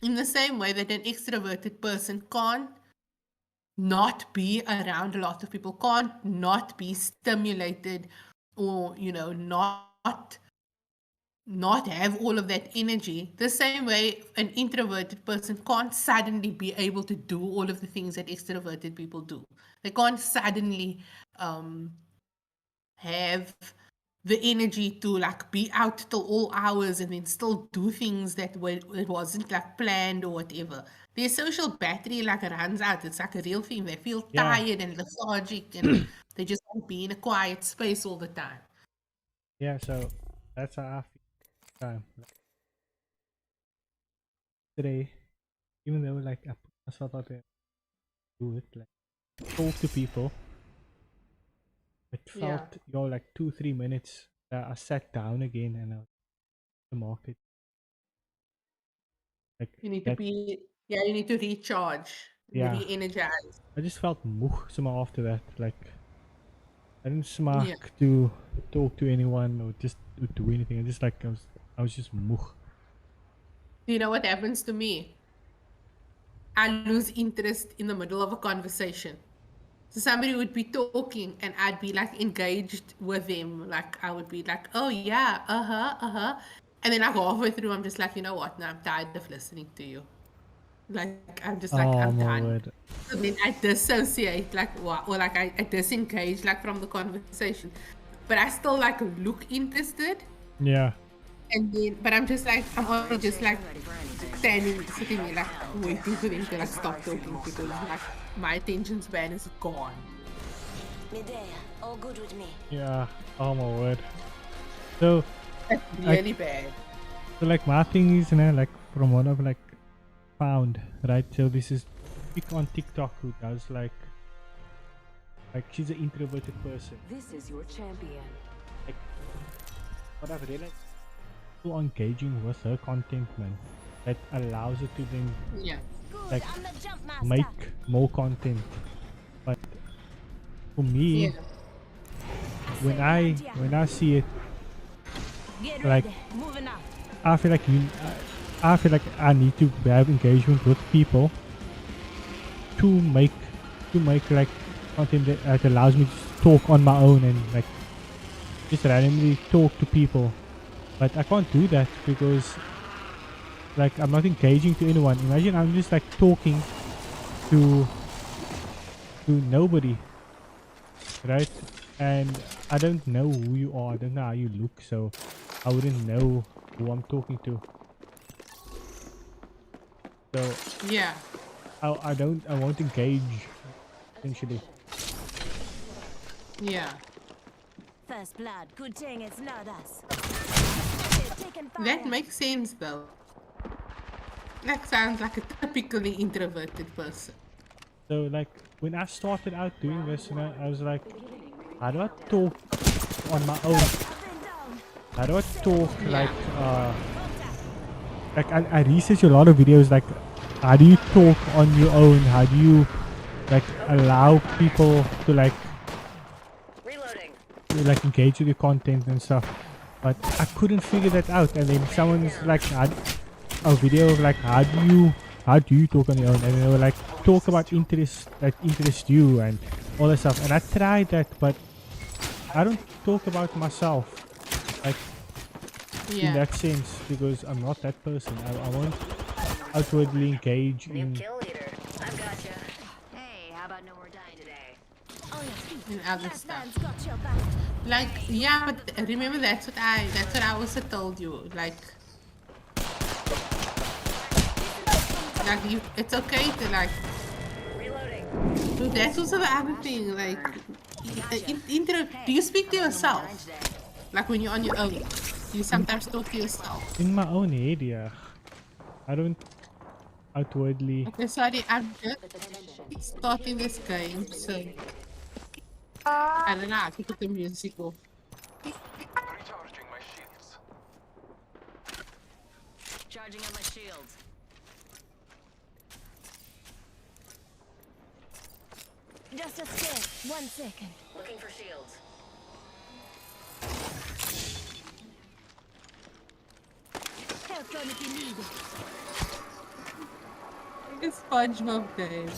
In the same way that an extroverted person can't not be around a lot of people, can't not be stimulated, or not have all of that energy. The same way an introverted person can't suddenly be able to do all of the things that extroverted people do. They can't suddenly have the energy to like be out till all hours and then still do things that it wasn't like planned or whatever. Their social battery like runs out. It's like a real thing. They feel Yeah. tired and lethargic and they just want to be in a quiet space all the time. Yeah, so that's how I feel time. Today, even though like I put myself out there to do it, like talk to people, it Yeah. felt like 2-3 minutes that I sat down again and I was in the market. Like You need to that, you need to recharge, yeah. re-energize. I just felt moe somehow after that. Like I didn't Yeah. smack to talk to anyone or just to do anything. I just like I was just moe. You know what happens to me? I lose interest in the middle of a conversation. So somebody would be talking and I'd be like engaged with them. Like I would be like, oh yeah, uh-huh. And then like halfway through, I'm just like, you know what? No, I'm tired of listening to you. Like I'm just like, Oh I'm my done. word. So then I dissociate, like what, or like I disengage like from the conversation. But I still like look interested. Yeah. And then, but I'm just like, I'm only just like sitting there, like waiting for them to like stop talking because like my attention span is gone. Medea, all good with me. Yeah. Oh my word. So That's really bad. So like my thing is, like from what I've like found, right? So this is pick on TikTok who does like she's an introverted person. This is your champion. Like what I've realized, so engaging with her content, man, that allows her to then Yeah. like make more content. But for me, Yeah. when I see it, Get like ready. Moving out. I feel like I feel like I need to have engagement with people to make like content that allows me to talk on my own and like just randomly talk to people. But I can't do that because like I'm not engaging to anyone. Imagine I'm just like talking to nobody, right? And I don't know who you are, I don't know how you look, so I wouldn't know who I'm talking to. So Yeah. I won't engage essentially. Yeah. First blood. Good thing it's not us. That makes sense though. That sounds like a typically introverted person. So like when I started out doing this, I was like, how do I talk on my own? How do I talk like I research a lot of videos like how do you talk on your own? How do you like allow people to like engage with your content and stuff? But I couldn't figure that out, and then someone's like had a video of like how do you talk on your own, and they were like talk about interests that interest you and all that stuff, and I tried that, but I don't talk about myself like in that sense because I'm not that person. I won't outwardly engage in Kill leader. I've got you. Hey, how about no more dying today? And other stuff. Like yeah, but remember that's what I also told you. Like you, it's okay to like. So that's also the other thing. Like, do you speak to yourself? Like when you're on your own, you sometimes talk to yourself. in my own head. Yeah, I don't outwardly. Okay, sorry, I'm just starting this game, so I don't know. I can put the music off. Recharging my shields. Charging on my shields. Just a sec. 1 second. Looking for shields. Help phone if you need it. It's SpongeBob game.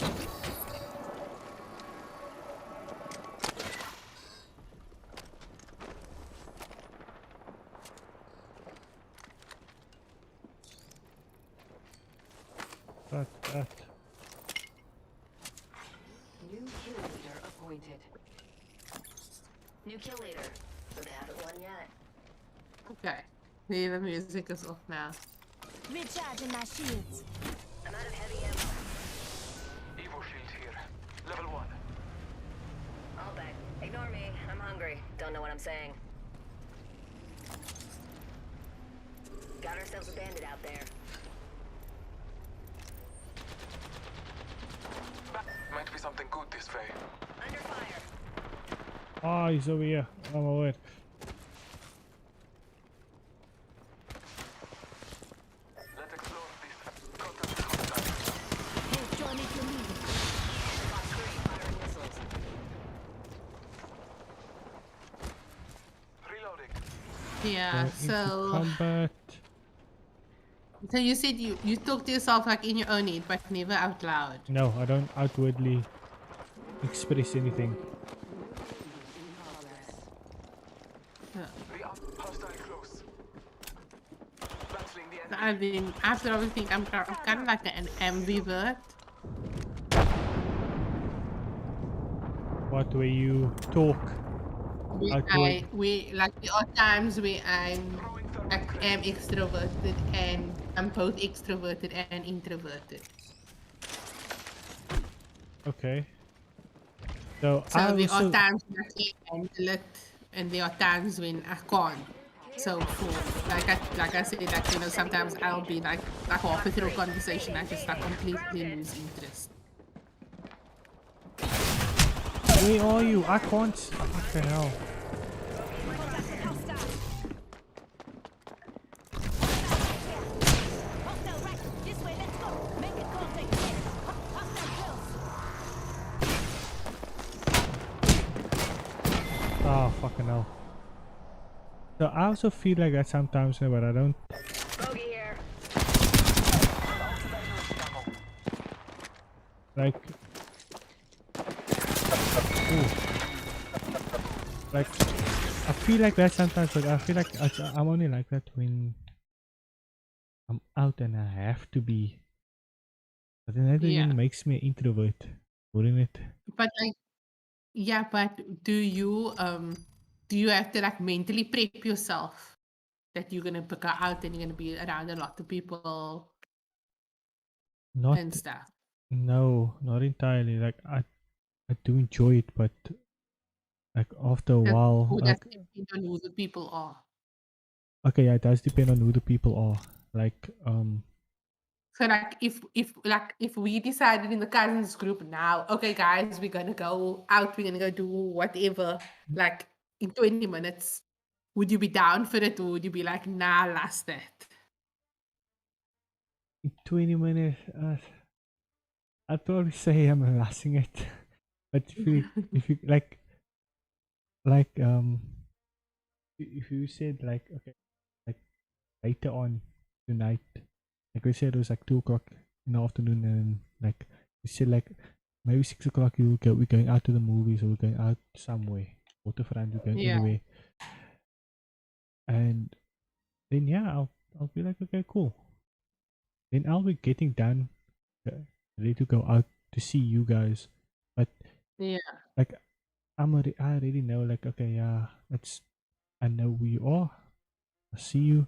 That. New kill leader appointed. New kill leader. But haven't won yet. Okay. The music is off now. Recharging my shields. I'm out of heavy ammo. Evo shield here. Level 1. I'll bet. Ignore me. I'm hungry. Don't know what I'm saying. Got ourselves a bandit out there. Might be something good this way. Under fire. Oh, he's over here. Oh my word. Let's explore this. Contact hostile. Help phone if you need it. Box 3 firing missiles. Reloading. Yeah, so Combat. so you said you talk to yourself like in your own head, but never out loud. No, I don't outwardly express anything. Yeah. We are hostile close. Battling the So enemy. I mean, after everything, I'm kind of like an ambivert. What way you talk? Outward. There are times where I am extroverted and I'm both extroverted and introverted. Okay. So So I there also are times when I can handle it, and there are times when I can't. So for like I said, like, you know, sometimes I'll be like halfway through a conversation, I just like completely lose interest. where are you? I can't. What the hell? Hostile right. This way, let's go. Make it contact. Hostile close. Oh fucking hell. So I also feel like that sometimes, but I don't. Bogey here. Like, ooh. Like, I feel like that sometimes, but I feel like I'm only like that when I'm out and I have to be. But then that Yeah. even makes me an introvert, wouldn't it? But like, yeah, but do you have to like mentally prep yourself that you're gonna go out and you're gonna be around a lot of people Not, and stuff? no, not entirely. Like I do enjoy it, but like after a while, Who like, that depend on who the people are. okay, yeah, it does depend on who the people are. Like, So like if we decided in the cousins group now, okay guys, we're gonna go out, we're gonna go do whatever, like in 20 minutes, would you be down for it or would you be like, nah, last that? in 20 minutes, I'd probably say I'm lasting it. But if you like, if you said like, okay, like later on tonight, like we said it was like 2 o'clock in the afternoon, and like we said like maybe 6 o'clock we're going out to the movies, or we're going out somewhere, waterfront, we're going Yeah. anywhere, and then yeah, I'll be like, okay, cool. Then I'll be getting done, ready to go out to see you guys, but Yeah. like I already know, like, okay, yeah, I know who you are. I see you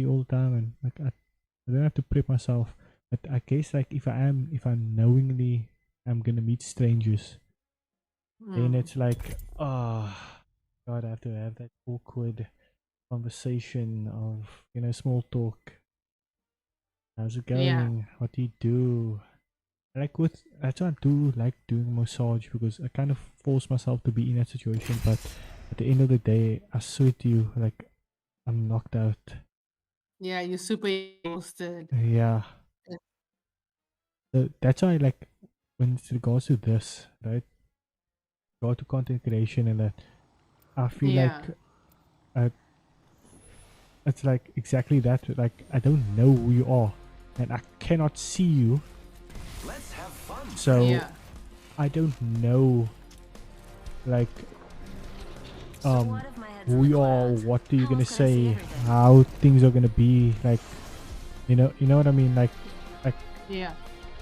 all the time, and like I don't have to prep myself. But I guess like if I knowingly I'm gonna meet strangers, then it's like, oh god, I have to have that awkward conversation of, you know, small talk. How's it going? Yeah. What do you do? That's why I do like doing massage, because I kind of force myself to be in that situation, but at the end of the day, I swear to you, like, I'm knocked out. Yeah, you're super exhausted. Yeah. Yeah. So that's why, like, when it's regards to this, right? Go to content creation and that. I feel Yeah. like uh, it's like exactly that. Like I don't know who you are, and I cannot see you, Let's have fun. so Yeah. I don't know like What if my head's in who the you are, clouds? what are you How gonna else can I see say, everything? how things are gonna be, like you know what I mean, like Yeah.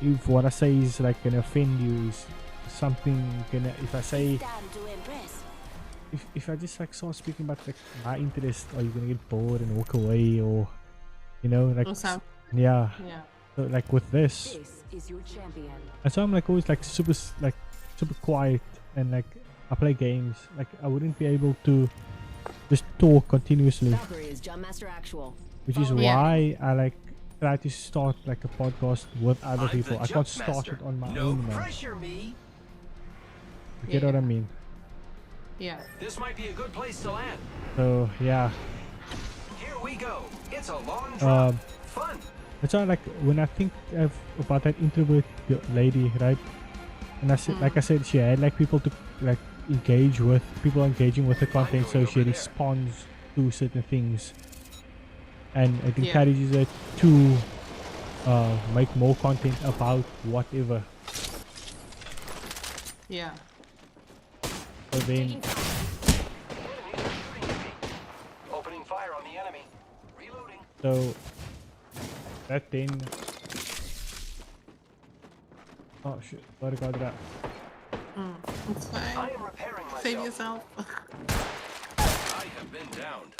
if what I say is like gonna offend you, is something gonna, if I say, Time to impress. if I just like start speaking about like my interest, are you gonna get bored and walk away, or you know, like Or something. yeah. Yeah. So like with this, This is your champion. and so I'm like always like super quiet, and like I play games, like I wouldn't be able to just talk continuously, Valkyrie is Jump Master Actual. which is Yeah. why I like try to start like a podcast with other I'm people. the I can't jump start master. it on my No own, man. pressure, me. You get what I Yeah. mean? Yeah. This might be a good place to land. So yeah, Here we go. It's a long drop. um, Fun. it's all like when I think about that introvert lady, right? And I said, like I said, she had like people to like engage with, people engaging with the content, so she responds to certain things, and it Yeah. encourages her to make more content about whatever. Yeah. So then, Opening fire on the enemy. Reloading. so that then, oh shit, what about that? It's I fine. am repairing myself. Save yourself. I have been downed.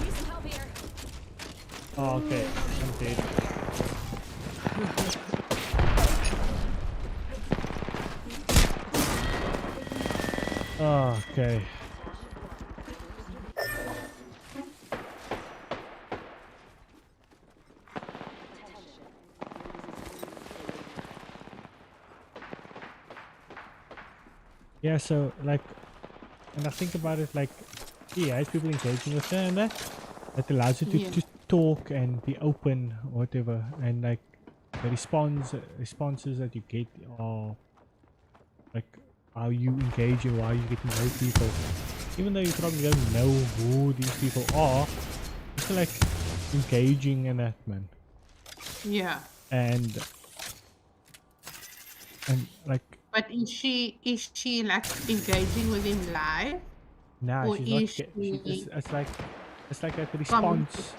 Need some help here. Oh, okay, I'm dead. Oh, okay. Yeah, so like, when I think about it, like, yeah, it's people engaging with her and that allows you to, Yeah. to talk and be open or whatever, and like the responses that you get are like how you engage and how you get to know people, even though you probably don't know who these people are. It's like engaging in that, man. Yeah. And like But is she like engaging with him live? nah, Or she's not is it's like that commenting? response.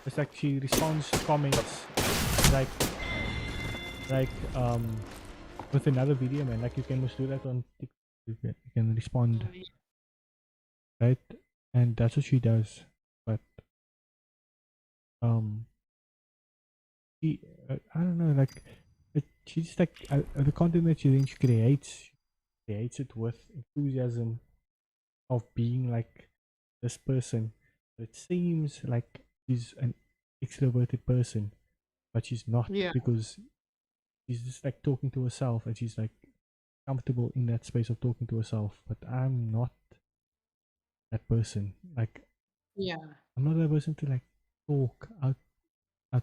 It's like she responds to comments, like like with another video, man. Like you can just do that on TikTok. You can respond, right? And that's what she does. But she I don't know, like she's like the content that she creates it with enthusiasm of being like this person. It seems like she's an extroverted person, but she's not, Yeah. because she's just like talking to herself, and she's like comfortable in that space of talking to herself. But I'm not that person. Like Yeah. I'm not that person to like talk out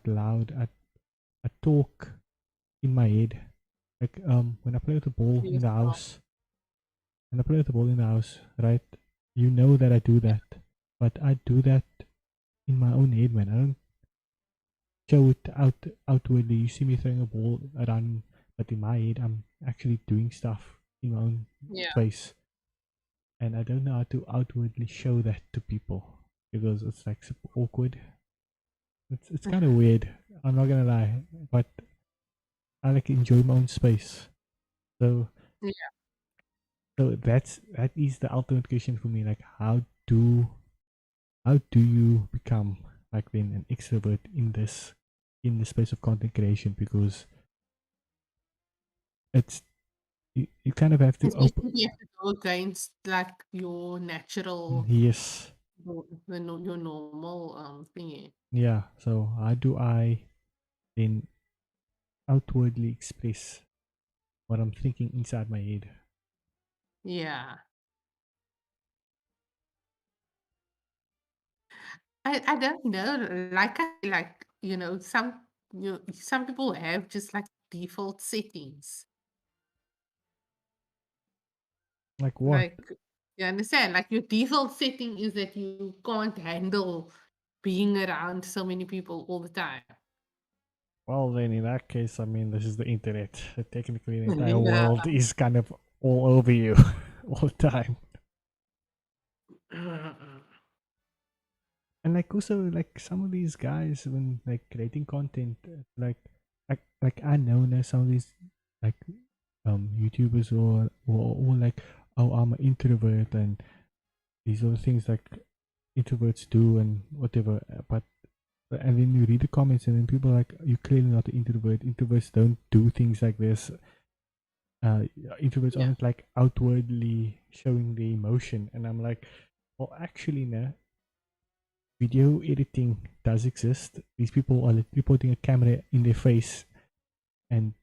loud. I talk in my head. Like when I play with the ball in the house, right? You know that I do that, but I do that in my own head, man. I don't show it outwardly. You see me throwing a ball around, but in my head, I'm actually doing stuff in my own Yeah. space, and I don't know how to outwardly show that to people because it's like super awkward. It's kind of weird. I'm not gonna lie, but I like enjoy my own space. So Yeah. so that is the ultimate question for me. Like how do you become like then an extrovert in the space of content creation? Because it's you kind of have to open. You have to go against like your natural, Yes, your normal thingy. yeah. So how do I then outwardly express what I'm thinking inside my head? Yeah. I don't know. Like some some people have just like default settings. Like what? Like, you understand? Like your default setting is that you can't handle being around so many people all the time. Well, then in that case, I mean, this is the internet. Technically, the entire Yeah. world is kind of all over you all the time. And like also like some of these guys when like creating content, like I know now some of these like YouTubers or like, oh, I'm an introvert and these are the things like introverts do and whatever. But and then you read the comments and then people are like, you're clearly not an introvert. Introverts don't do things like this. Introverts aren't like outwardly showing the emotion. And I'm like, well, actually, no. Video editing does exist. These people are literally putting a camera in their face and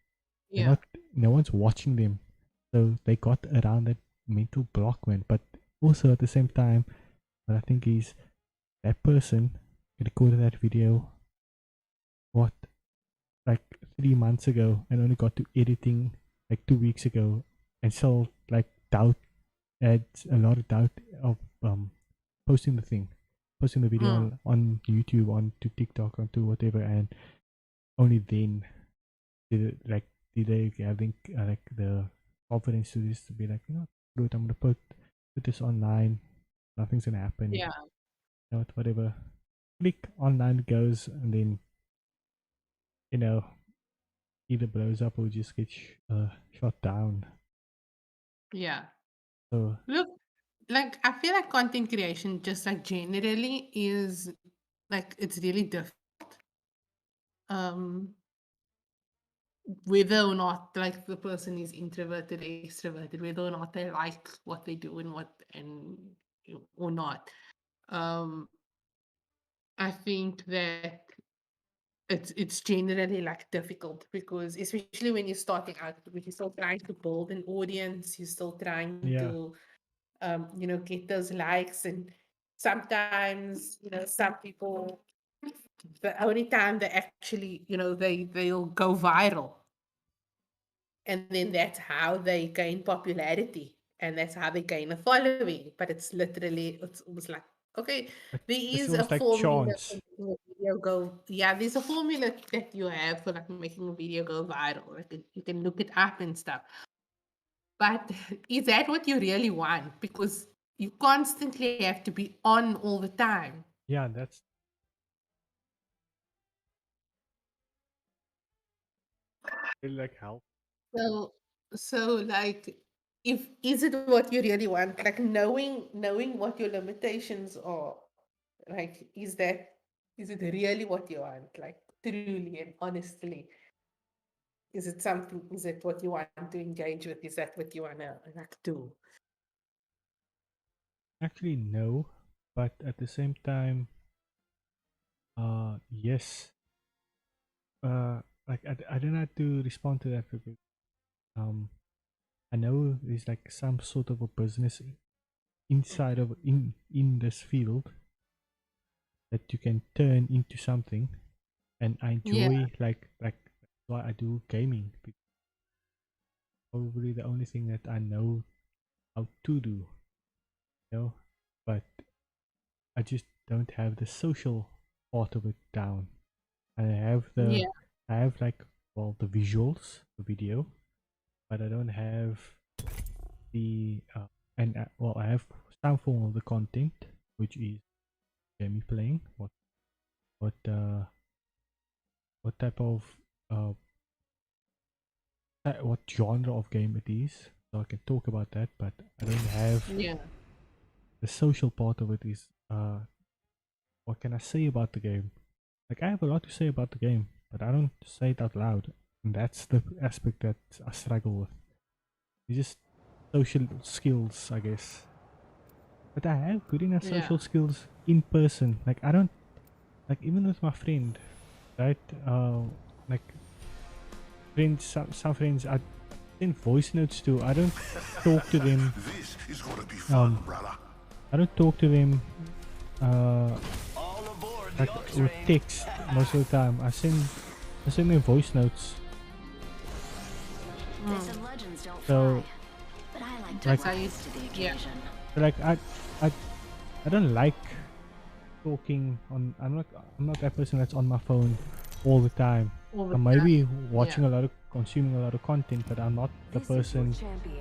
no one's watching them. So they got around that mental block, man. But also at the same time, what I think is that person recorded that video like 3 months ago and only got to editing like 2 weeks ago and still like adds a lot of doubt of posting the video on YouTube, onto TikTok, onto whatever, and only then did they having like the confidence to this to be like, you know, dude, I'm gonna put this online, nothing's gonna happen. Yeah. You know, whatever. Click online it goes, and then you know either blows up or just gets shot down. Yeah. So Look, like I feel like content creation just like generally is like it's really difficult. Whether or not like the person is introverted, extroverted, whether or not they like what they do and or not. I think that it's generally like difficult because especially when you're starting out, when you're still trying to build an audience, you're still trying to you know, get those likes, and sometimes, you know, some people the only time they actually, you know, they'll go viral. And then that's how they gain popularity and that's how they gain a following. But it's almost like, okay, there it's is a almost like formula chance. for making a video go. Yeah, there's a formula that you have for like making a video go viral. Like you can look it up and stuff. But is that what you really want? Because you constantly have to be on all the time. Yeah, that's really like help. So like, is it what you really want? Like knowing what your limitations are, like is it really what you want? Like truly and honestly, is it what you want to engage with? Is that what you wanna like do? Actually, no, but at the same time, yes. Like I don't have to respond to that because I know there's like some sort of a business inside of in this field that you can turn into something, and I enjoy like that's why I do gaming. Probably the only thing that I know how to do, you know, but I just don't have the social part of it down. I have I have like, well, the visuals, the video, but I don't have the well, I have some form of the content, which is me playing. What type of what genre of game it is, so I can talk about that. But I don't have the social part of it. Is what can I say about the game? Like I have a lot to say about the game, but I don't say it out loud, and that's the aspect that I struggle with. It's just social skills, I guess. But I have good enough social skills in person. Like I don't, like even with my friend, right? Like friends, some friends I send voice notes to. I don't talk to them. This is gonna be fun, brother. I don't talk to them like with text most of the time. I send them voice notes, They said legends don't So, fly, but I like to like- rise to the Yeah. occasion. like I don't like talking on. I'm not that person that's on my phone all the time. All the I might time. be watching a lot of, consuming a lot of content, but I'm not the person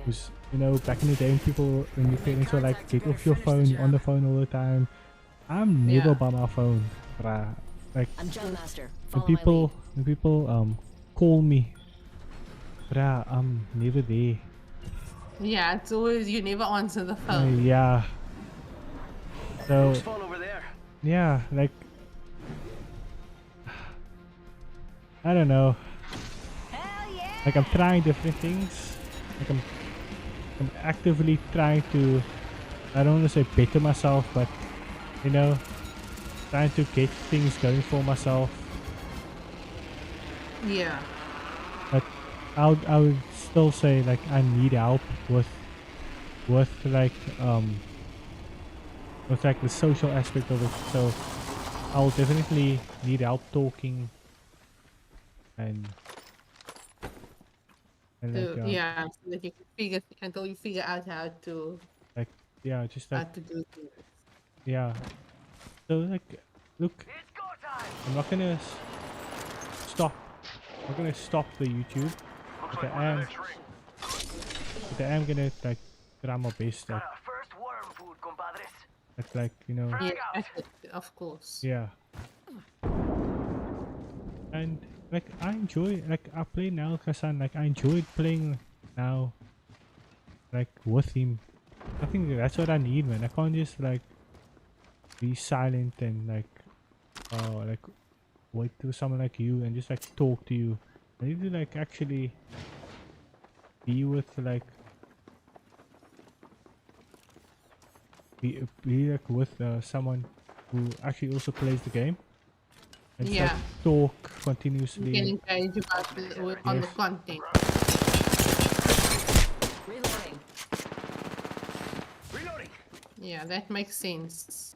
who's, you know, back in the day when your parents were like, get off your phone, you're on the phone all the time. I'm never Yeah. by my phone, bruh. Like I'm Jump Master. when Follow people call me, bruh, I'm never there. Yeah, it's always you never answer the phone. Yeah. So Fall over there. yeah, like I don't know. Like I'm trying different things. Like I'm actively trying to, I don't want to say better myself, but you know, trying to get things going for myself. Yeah. But I would still say like I need help with like the social aspect of it. So I'll definitely need help talking and like Yeah, so that you can figure until you figure out how to like yeah, just like do things. yeah. So like look, I'm not gonna stop. I'm not gonna stop the YouTube. But I am gonna like try my best at like, you know, Yeah, of course. yeah. And like I enjoy, like I play now Kasan, like I enjoyed playing now like with him. I think that's what I need, man. I can't just like be silent and like like wait to someone like you and just like talk to you. I need to like actually be with like be like with someone who actually also plays the game and just, like, Yeah. talk You continuously. can engage about on the Yes. content. Reloading. Reloading. Yeah, that makes sense.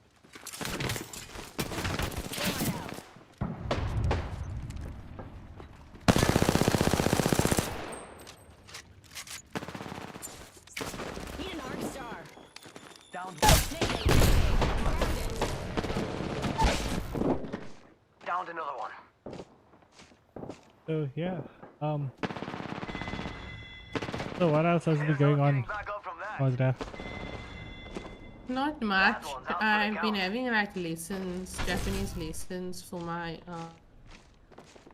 Need an arc star. Down. Grounded. Downed another one. So yeah, so what else has been going on? Back up from that. Mazda? Not much. I've been having like lessons, Japanese lessons for my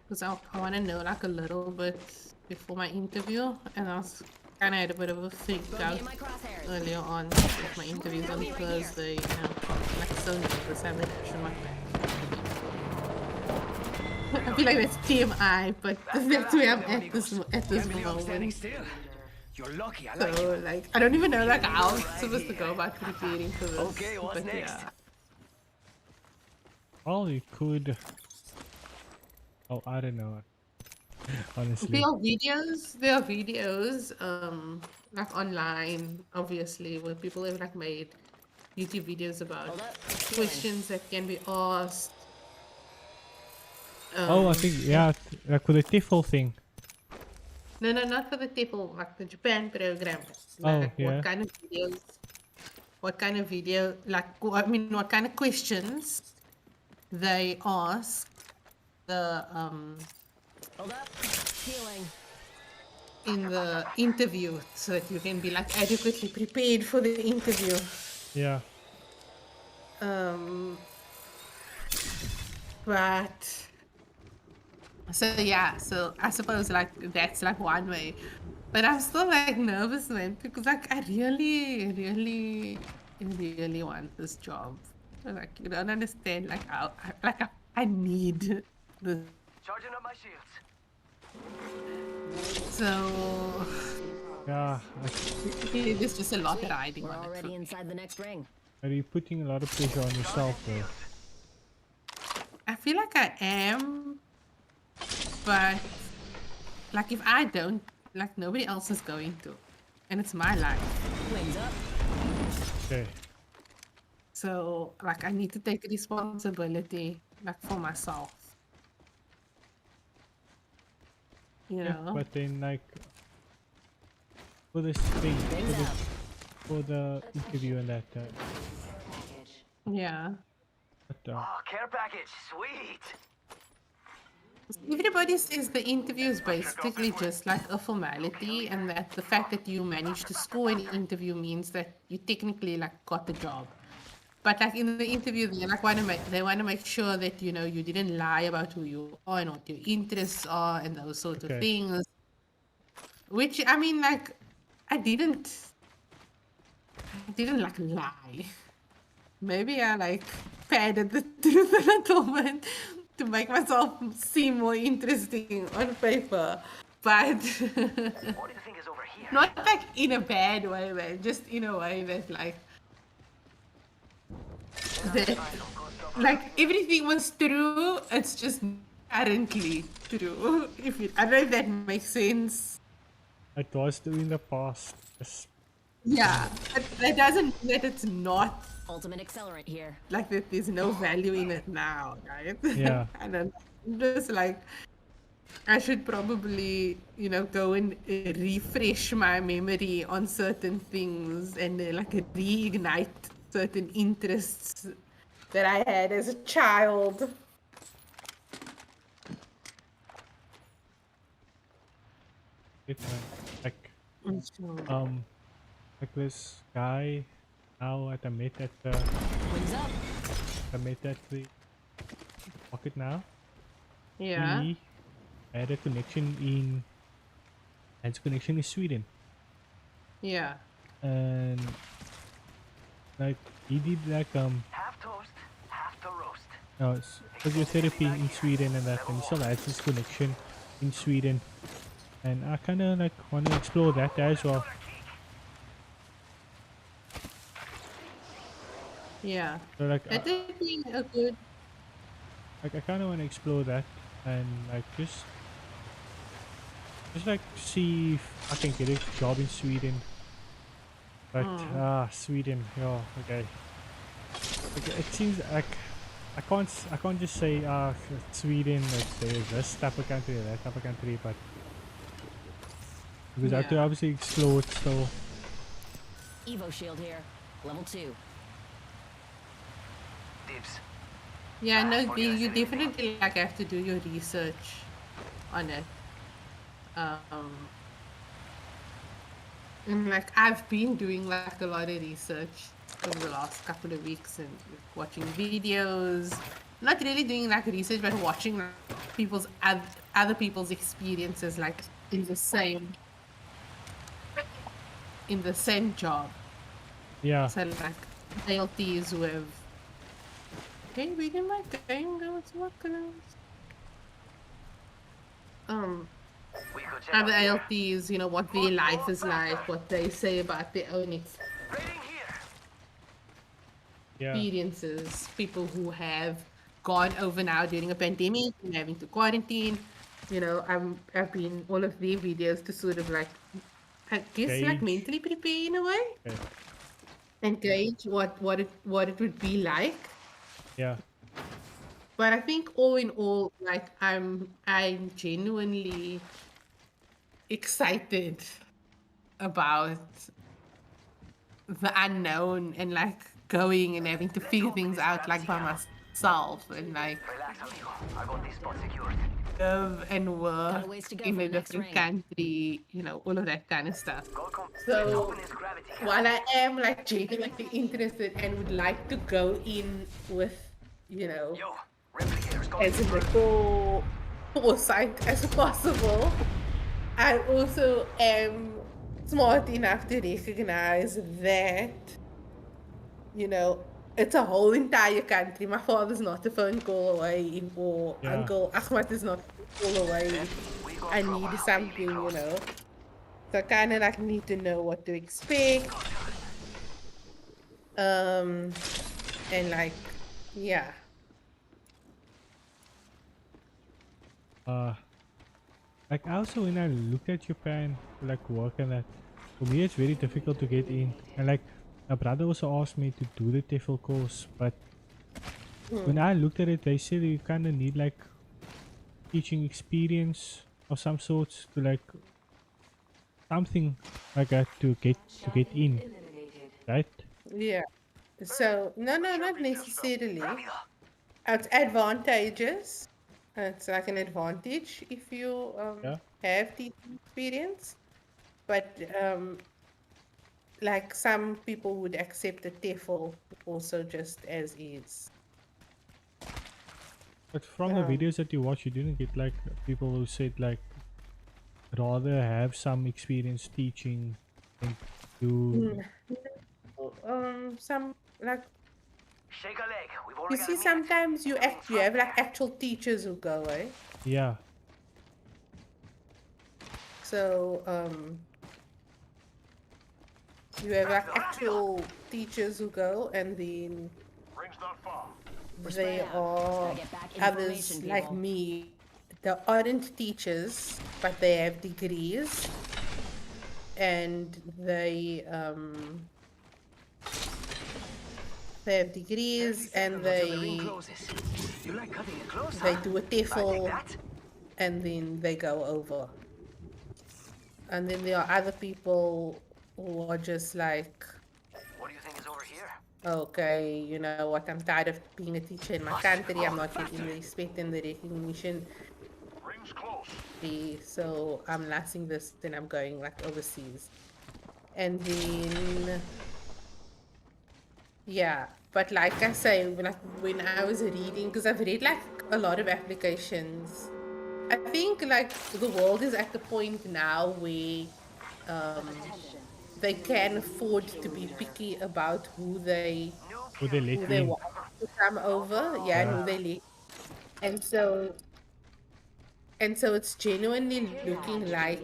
because I want to know like a little bit before my interview, and I was kind of had a bit of a freak out In my crosshairs. earlier on with my interviews on Thursday, like so nervous I haven't shown my back. I feel like that's TMI, but that's where I'm at this moment. Still. You're lucky. I So like I don't even know like how I'm supposed to go about preparing for this. Okay, what's but next? yeah. Well, you could. Oh, I don't know. Honestly, There are videos, like online, obviously, where people have like made YouTube videos about Hold up. questions that can be asked. oh, I think yeah, like with the TEFL thing. No, not for the TEFL, like the Japan program. Oh, Like yeah. what kind of videos, what kind of video, like, I mean, what kind of questions they ask the, Hold up. Healing. in the interview so that you can be like adequately prepared for the interview. Yeah. But so yeah, so I suppose like that's like one way, but I'm still like nervous, man, because like I really want this job. Like you don't understand like how I need this. Charging up my shields. So Yeah. there's just a lot riding We're on it. already For inside the next ring. Are you putting a lot of pressure on yourself though? I feel like I am, but like if I don't, like nobody else is going to, and it's my life. Wings up. Okay. So like I need to take responsibility like for myself. You Yeah, know? but then like for this thing, for the interview and that. Yeah. But, Care package, sweet. Everybody says the interview is basically just like a formality, and that the fact that you managed to score an interview means that you technically like got the job. But like in the interview, they like want to make sure that you know you didn't lie about who you are and what your interests are and those sorts of Okay. things. Which I mean, like I didn't like lie. Maybe I like padded the truth a little bit to make myself seem more interesting on paper, but What do you think is over here? not like in a bad way, man. Just in a way that like everything was true. It's just currently true. I don't know if that makes sense. it was true in the past. Yes. Yeah, but that doesn't mean that it's not Ultimate accelerant here. like that. There's no value in it now, right? Yeah. And then I'm just like, I should probably, you know, go and refresh my memory on certain things and like reignite certain interests that I had as a child. Like like this guy now at the mid at the Wings up. mid at the pocket now. Yeah. He had a connection in Sweden, Yeah. and like he did like Half toast, half the roast. physiotherapy in Sweden and that, and he still has his connection in Sweden, and I kind of like want to explore that as well. Yeah. So like That would be a good. I kind of want to explore that and like just like see if I can get a job in Sweden. But Sweden, yeah, okay. It seems like I can't just say Sweden, like there's this type of country, that type of country, but because I have to obviously explore it still. Evo shield here. Level 2. Dibs. Yeah, no, you definitely like have to do your research on it. And like I've been doing like a lot of research over the last couple of weeks and watching videos. Not really doing like research, but watching like, other people's experiences like in the same job. Yeah. So like ALTs with. Okay, we can like game go to work. Other ALTs, you know, what their life is like, what they say about their own experiences, people who have gone over now during a pandemic and having to quarantine. You know, I've been all of their videos to sort of like, I guess, like mentally prepare in a way, and gauge what it would be like. Yeah. But I think all in all, like I'm genuinely excited about the unknown and like going and having to figure things out like by myself and like live and work in a different country, you know, all of that kind of stuff. So while I am like genuinely interested and would like to go in with, you know, as in the full foresight as possible, I also am smart enough to recognize that, you know, it's a whole entire country. My father's not a phone call away, or Uncle Ahmad is not a phone call away. I need something, you know. So I kind of like need to know what to expect. And like, yeah. Like also when I looked at Japan to like work and that, for me it's very difficult to get in. And like my brother also asked me to do the TEFL course, but when I looked at it, they said you kind of need like teaching experience of some sorts to like something like that to get in, right? Yeah. So no, not necessarily. It's advantageous. It's like an advantage if you Yeah. have teaching experience, but like some people would accept the TEFL also just as is. But from the videos that you watch, you didn't get like people who said like rather have some experience teaching than do. Some like Shake a leg. We've you see, sometimes you have like actual teachers who go, eh? Yeah. So you have like actual teachers who go, and then Ring's not far. there are others like me that aren't teachers, but they have degrees, and they have degrees, and they do a TEFL, and then they go over. And then there are other people who are just like, What do you think is over here? okay, you know what, I'm tired of being a teacher in my country, I'm not getting the respect and the recognition, Ring's close. so I'm lasting this, then I'm going like overseas. And then, yeah, but like I say, like when I was reading, because I've read like a lot of applications, I think like the world is at the point now where they can afford to be picky about who they let in. want to come over, and who they let. And so it's genuinely looking like,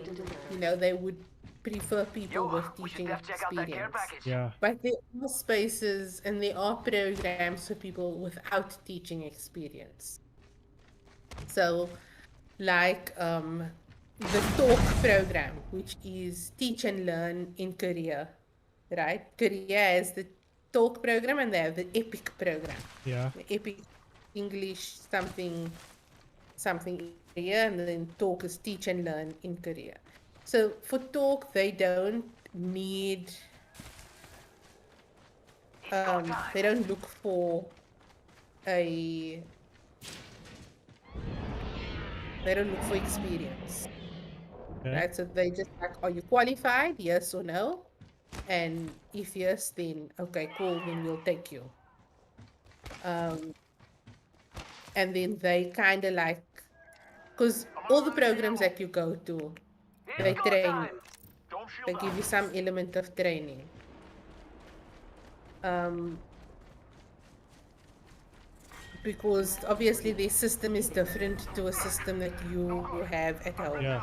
you know, they would prefer people with teaching experience. Yeah. But there are spaces and there are programs for people without teaching experience. So like the Talk program, which is Teach and Learn in Korea, right? Korea has the Talk program and they have the EPIC program. Yeah. The EPIC English something Korea, and then Talk is Teach and Learn in Korea. So for Talk, they don't need, they don't look for experience. Okay. Right? So they just like, are you qualified? Yes or no? And if yes, then okay, cool, then we'll take you. And then they kind of like, because all the programs that you go to, they train you. They give you some element of training. Because obviously their system is different to a system that you have at home. Yeah.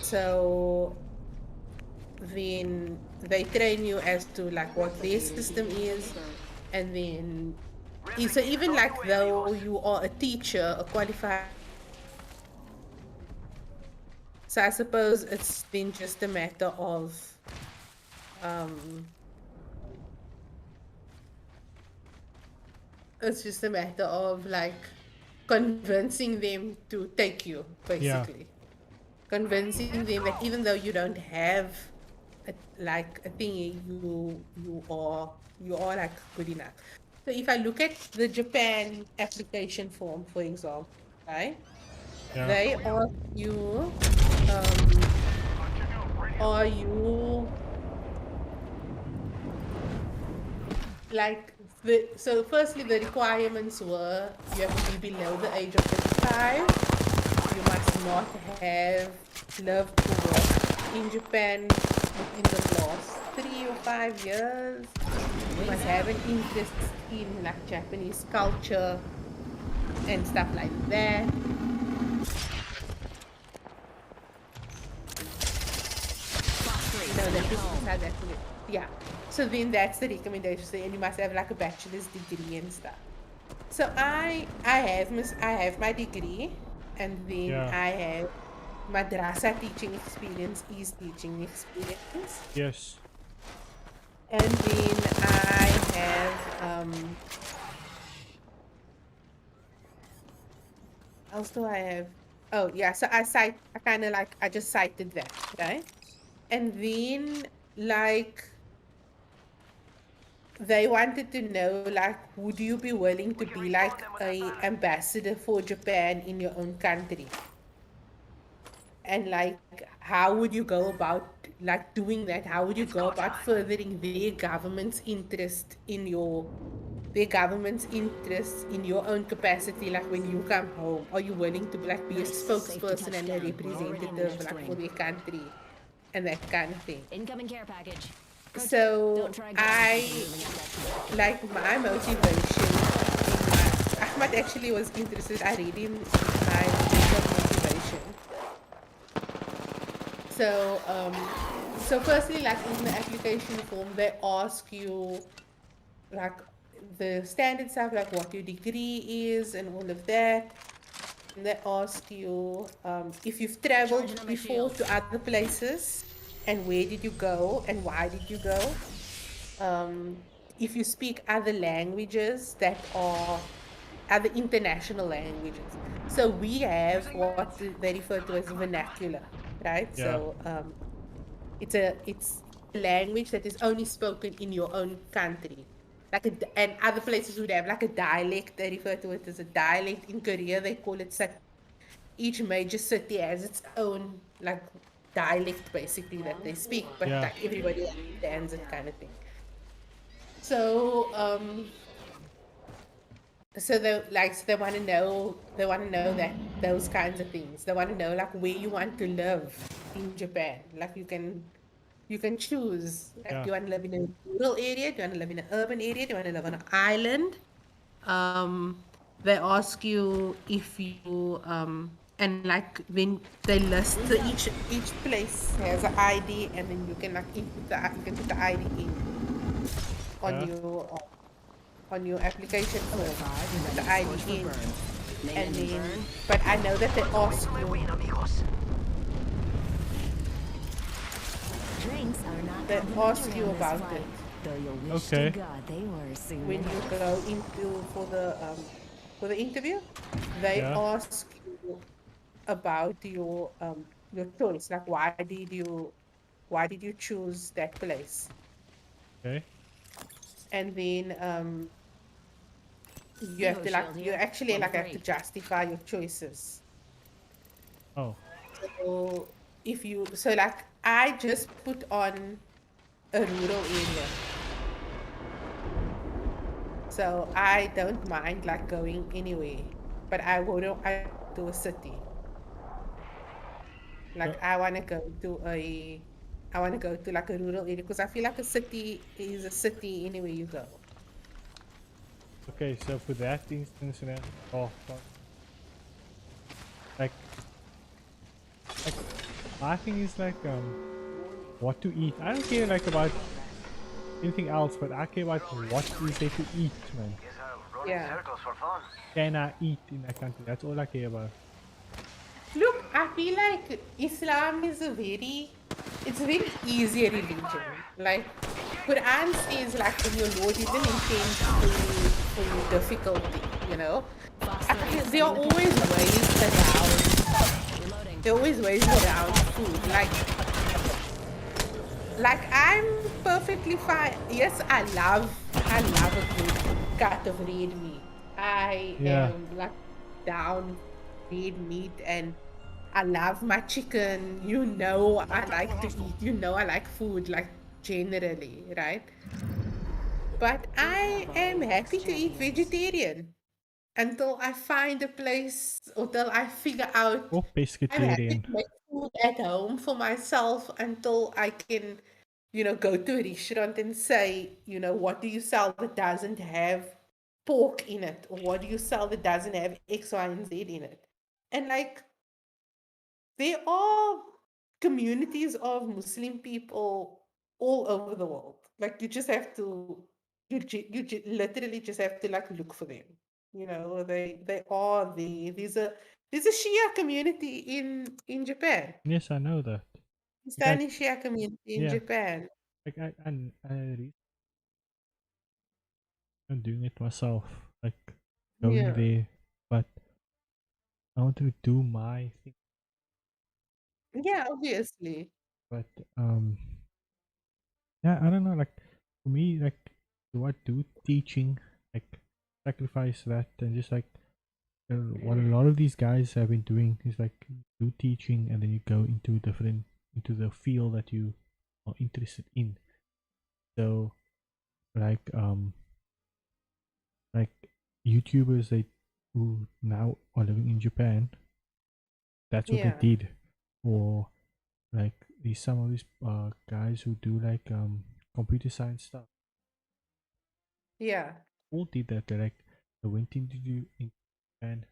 So then they train you as to like what their system is, and then so even like though you are a teacher, a qualified, so I suppose it's then just a matter of it's just a matter of like convincing them to take you, basically. Convincing them that even though you don't have a thingy, you are like good enough. So if I look at the Japan application form, for example, right? Yeah. They ask you, are you like so firstly the requirements were you have to be below the age of 35, you must not have lived or worked in Japan within the last 3 or 5 years, you must have an interest in like Japanese culture and stuff like that. No, that is how that works. Yeah. So then that's the recommendation. So, and you must have like a bachelor's degree and stuff. So I have my degree, and then I have madrasa teaching experience, is teaching experience. Yes. And then I have what else do I have? Oh yeah, so I just cited that, right? And then like they wanted to know like would you be willing to be like a ambassador for Japan in your own country? And like how would you go about like doing that? How would you go about furthering their government's interests in your own capacity, like when you come home? Are you willing to like be a spokesperson and a representative like for their country and that kind of thing? Incoming care package. So I like my motivation in my Ahmad actually was interested. I read him my motivation. So so firstly like in the application form they ask you like the standard stuff like what your degree is and all of that. And they ask you if you've traveled before to other places and where did you go and why did you go. If you speak other languages that are other international languages. So we have what they refer to as vernacular, right? Yeah. So it's a language that is only spoken in your own country. And other places would have like a dialect. They refer to it as a dialect. In Korea, they call it each major city has its own like dialect basically that they speak, but Yeah. like everybody understands it kind of thing. So so they want to know that those kinds of things. They want to know like where you want to live in Japan. Like you can choose. Like, Yeah. do you want to live in a rural area? Do you want to live in an urban area? Do you want to live on an island? They ask you if you and like when they list each place has an ID, and then you can like you can put the ID in on Yeah. your application form. You put the ID in, and Laying in then burn. but I know that they ask you Drinks are not they complimentary ask you on this about flight, it though you'll wish Okay. to God they were soon when you enough. go into for the interview. They Yeah. ask you about your choice, like why did you choose that place, Okay. and then you have Evo to shield you here. actually Level like have to 3. justify your choices. Oh. So like I just put on a rural area, so I don't mind like going anywhere, but I to a city. Like I want to go to like a rural area because I feel like a city is a city anywhere you go. Okay. So for that instance, oh, fuck. Like my thing is like what to eat. I don't care like about anything else, but I care about what is there to eat, man. Yeah. Can I eat in that country? That's all I care about. Look, I feel like Islam is it's a very easy religion. Like Quran says like when your Lord didn't intend for you difficulty, you know. There are always ways around. There are always ways around food. Like I'm perfectly fine. Yes, I love a good cut of red meat. I Yeah. am like down red meat, and I love my chicken. You know I like to eat. You know I like food like generally, right? But I am happy to eat vegetarian until I find a place, until I figure out Or I'm happy pescatarian. to make food at home for myself until I can, go to a restaurant and say, what do you sell that doesn't have pork in it? Or what do you sell that doesn't have X, Y, and Z in it? And like, there are communities of Muslim people all over the world. Like, you just have to, literally just have to like look for them. They are there. There's a Shia community in Japan. Yes, I know that. Like Pakistani Shia community in yeah, Japan. like I'm doing it myself, like going Yeah. there, but I wanted to do my thing, Yeah, obviously. but yeah, I don't know. Like for me, like what do teaching, like sacrifice that, and just like what a lot of these guys have been doing is like do teaching, and then you go into the field that you are interested in. So like like YouTubers who now are living in Japan, that's what they Yeah. did. Or like some of these guys who do like computer science stuff Yeah. all did that. They went into in Japan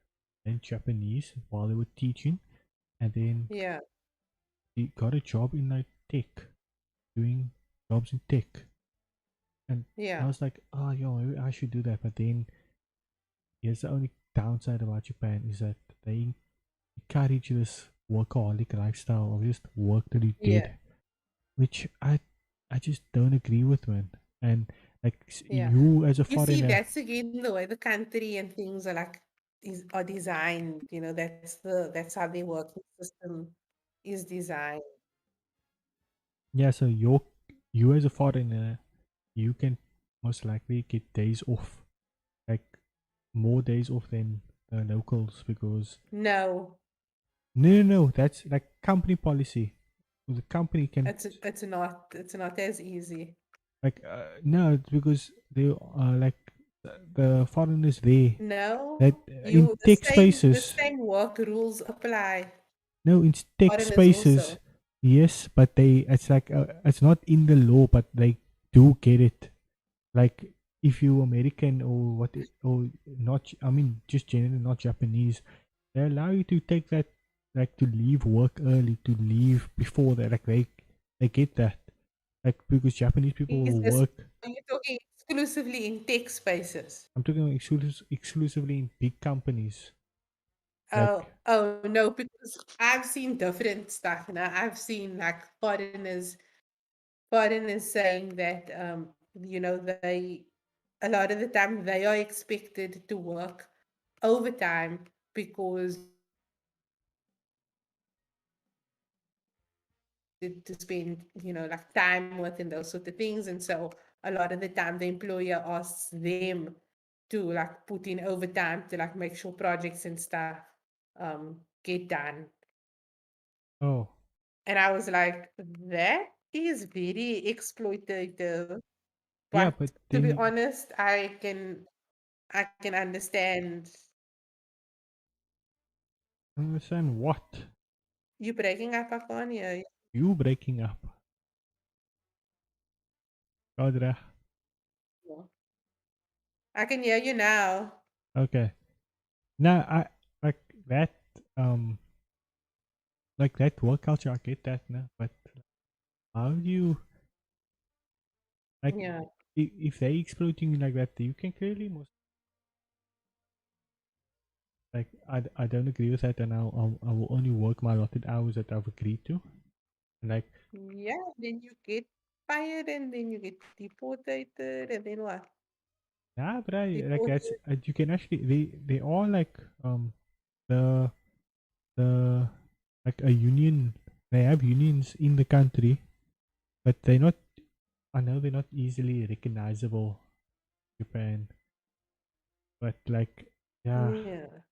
and Japanese while they were teaching, and then Yeah. they got a job in like tech, doing jobs in tech. And I Yeah. was like, oh, yo, maybe I should do that. But then here's the only downside about Japan is that they encourage this workaholic lifestyle of just work till you Yeah. dead, which I just don't agree with, man. And like Yeah. you as a You see, foreigner, that's again the way the country and things are like are designed. You know, that's how their working system is designed. yeah. So you as a foreigner, you can most likely get days off, like more days off than the locals because No, no, that's like company policy. The company can it's not as easy. like no, it's because they are like the foreigners there No, that in tech the spaces. same work rules apply. No, in tech Foreigners spaces, also. yes, but it's like it's not in the law, but they do get it. Like if you American or what or not, I mean just generally not Japanese, they allow you to take that, like to leave work early, to leave before that. Like they get that, like because Japanese people Is will this, work. are you talking exclusively in tech spaces? I'm talking exclusively in big companies. Oh, Like oh no, because I've seen different stuff now. I've seen like foreigners saying that you know, they a lot of the time they are expected to work overtime because to spend, you know, like time with and those sort of things. And so a lot of the time the employer asks them to like put in overtime to like make sure projects and stuff get done. oh And I was like, that is very exploitative. yeah, But but to be then honest, I can understand. understand what You breaking up, I can't hear you. you breaking up. Audra. I can hear you now. Okay. Now I like that um like that work culture. I get that now, but how do you like Yeah. if they exploiting you like that? You can clearly most like I don't agree with that, and I will only work my allotted hours that I've agreed to. And like Yeah, then you get fired and then you get deported and then what? yeah, but like that's Deported. you can actually they all like the the like a union. They have unions in the country, but they're not. I know they're not easily recognizable, Japan, but like yeah, Yeah.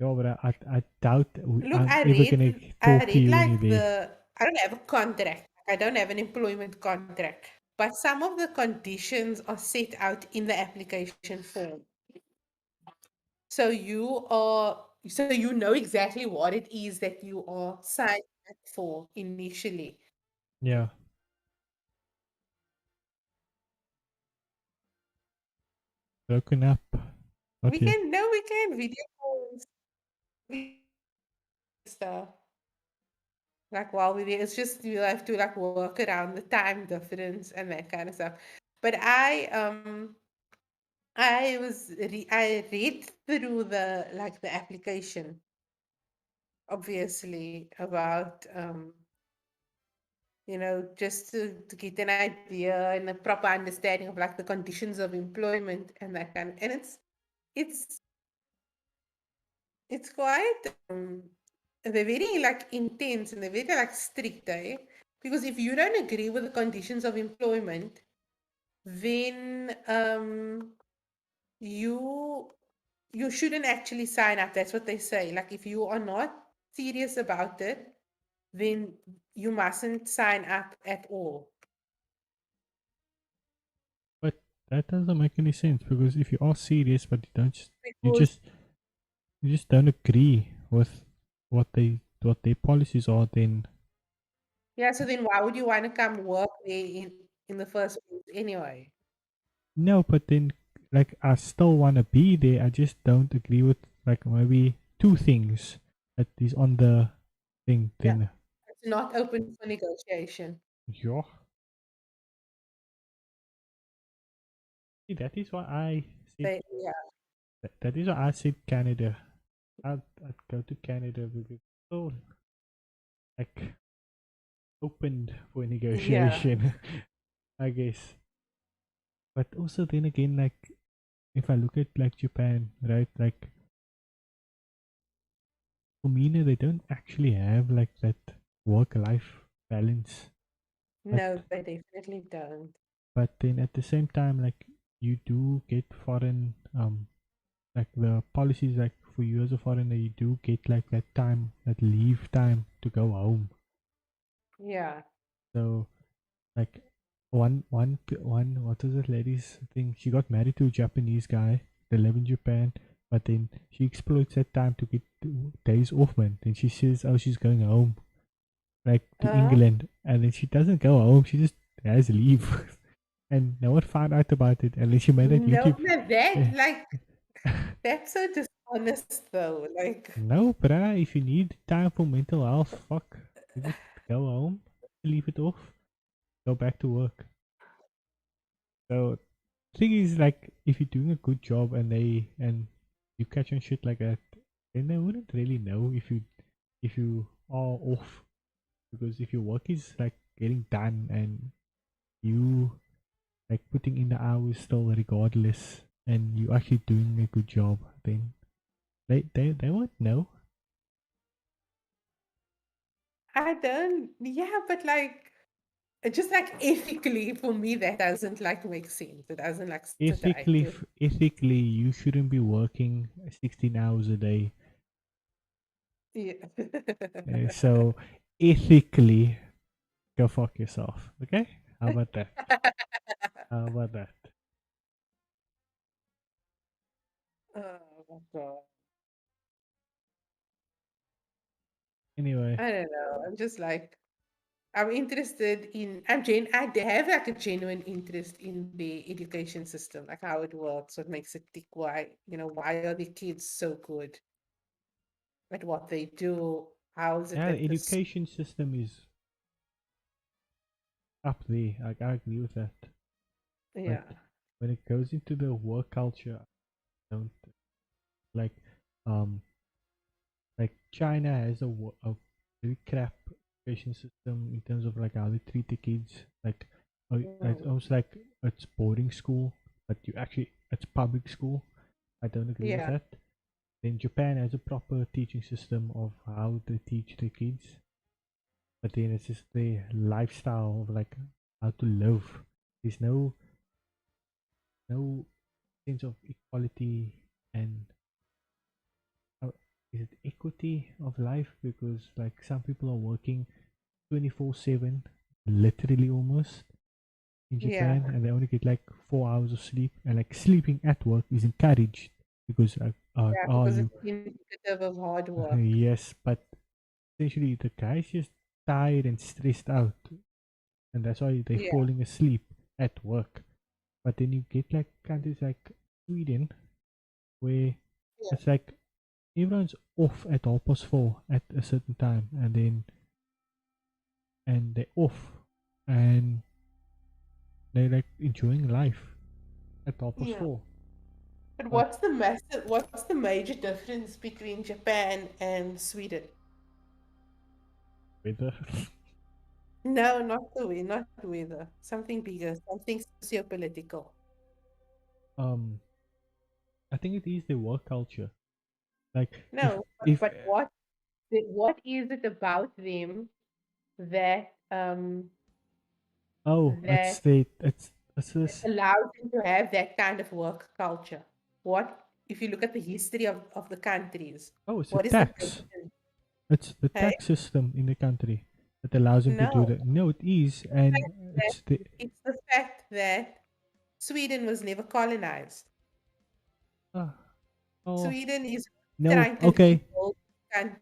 yeah, but I doubt Look, I'm ever gonna I talk to read you when you're like there. I don't have a contract. I don't have an employment contract. But some of the conditions are set out in the application form. So you know exactly what it is that you are signing up for initially. Yeah, broken up. Not yet. We can video calls stuff. Like while we're there, it's just you have to like work around the time difference and that kind of stuff. But I read through the application, obviously, about you know, just to get an idea and a proper understanding of like the conditions of employment and that kind of, and it's it's quite they're very like intense and they're very like strict, eh? Because if you don't agree with the conditions of employment, then you you shouldn't actually sign up. That's what they say. Like if you are not serious about it, then you mustn't sign up at all. But that doesn't make any sense because if you are serious but you Because just you just don't agree with what their policies are, then yeah, so then why would you want to come work there in the first place anyway? no, but then like I still wanna be there. I just don't agree with like maybe two things that is on the thing. Yeah, Then it's not open for negotiation. yeah. See, that is why I said Yeah. that is why I said Canada. I'd go to Canada because it's so like opened for Yeah. negotiation, I guess. But also then again, like if I look at like Japan, right? Like for me, no, they don't actually have like that work-life balance. But No, they definitely don't. but then at the same time, like you do get foreign like the policies like for you as a foreigner, you do get like that time, that leave time to go home. Yeah. So like one what was that lady's thing? She got married to a Japanese guy. They live in Japan, but then she exploits that time to get days off, man. Then she says, "Oh, she's going home, like to England," and then she doesn't go home. She just has leave, and no one found out about it. And then she made that No, YouTube. but that like that's so dishonest though. Like No, bruh, if you need time for mental health, fuck, you just go home, leave it off, go back to work. So thing is like if you're doing a good job and you catch on shit like that, then they wouldn't really know if you are off, because if your work is like getting done and you like putting in the hours still regardless and you actually doing a good job, then they won't know. I don't yeah, but like just like ethically for me that doesn't like make sense. It doesn't like sit right with Ethically you shouldn't be working 16 hours a day. yeah. So ethically go fuck yourself, okay? How about that? How about that? Oh my god. Anyway, I don't know. I'm just like I'm interested in I have like a genuine interest in the education system, like how it works, what makes it tick, why are the kids so good at what they do? How is it yeah, the that education system is up there. Like, I agree with that. But yeah. when it goes into the work culture, I don't like um like China has a very crap education system in terms of like how they treat the kids. Like it's almost like it's boarding school, but it's public school. I don't agree with Yeah. that. Then Japan has a proper teaching system of how they teach the kids, but then it's just the lifestyle of like how to live. There's no sense of equality and is it equity of life, because like some people are working 24/7, literally almost in Yeah. Japan, and they only get like 4 hours of sleep, and like sleeping at work is encouraged because Yeah, oh because you it's indicative of hard work. yes, but essentially the guy's just tired and stressed out, and that's why they're Yeah. falling asleep at work. But then you get like countries like Sweden where Yeah. it's like everyone's off at 4:30 at a certain time, and they're off and they're like enjoying life at Yeah. 4:30. But But what's the major difference between Japan and Sweden? weather. No, not the weather. Something bigger, something socio-political. I think it is the work culture. Like No, if but what is it about them that oh, that it's this. allows them to have that kind of work culture? What if you look at the history of the countries? Oh, it's a What is the tax. basis? It's the Hey? tax system in the country that allows them to do No, that. No, it is, the and fact that it's the it's the fact that Sweden was never colonized. uh, oh Sweden is no. trying to Okay, rebuild and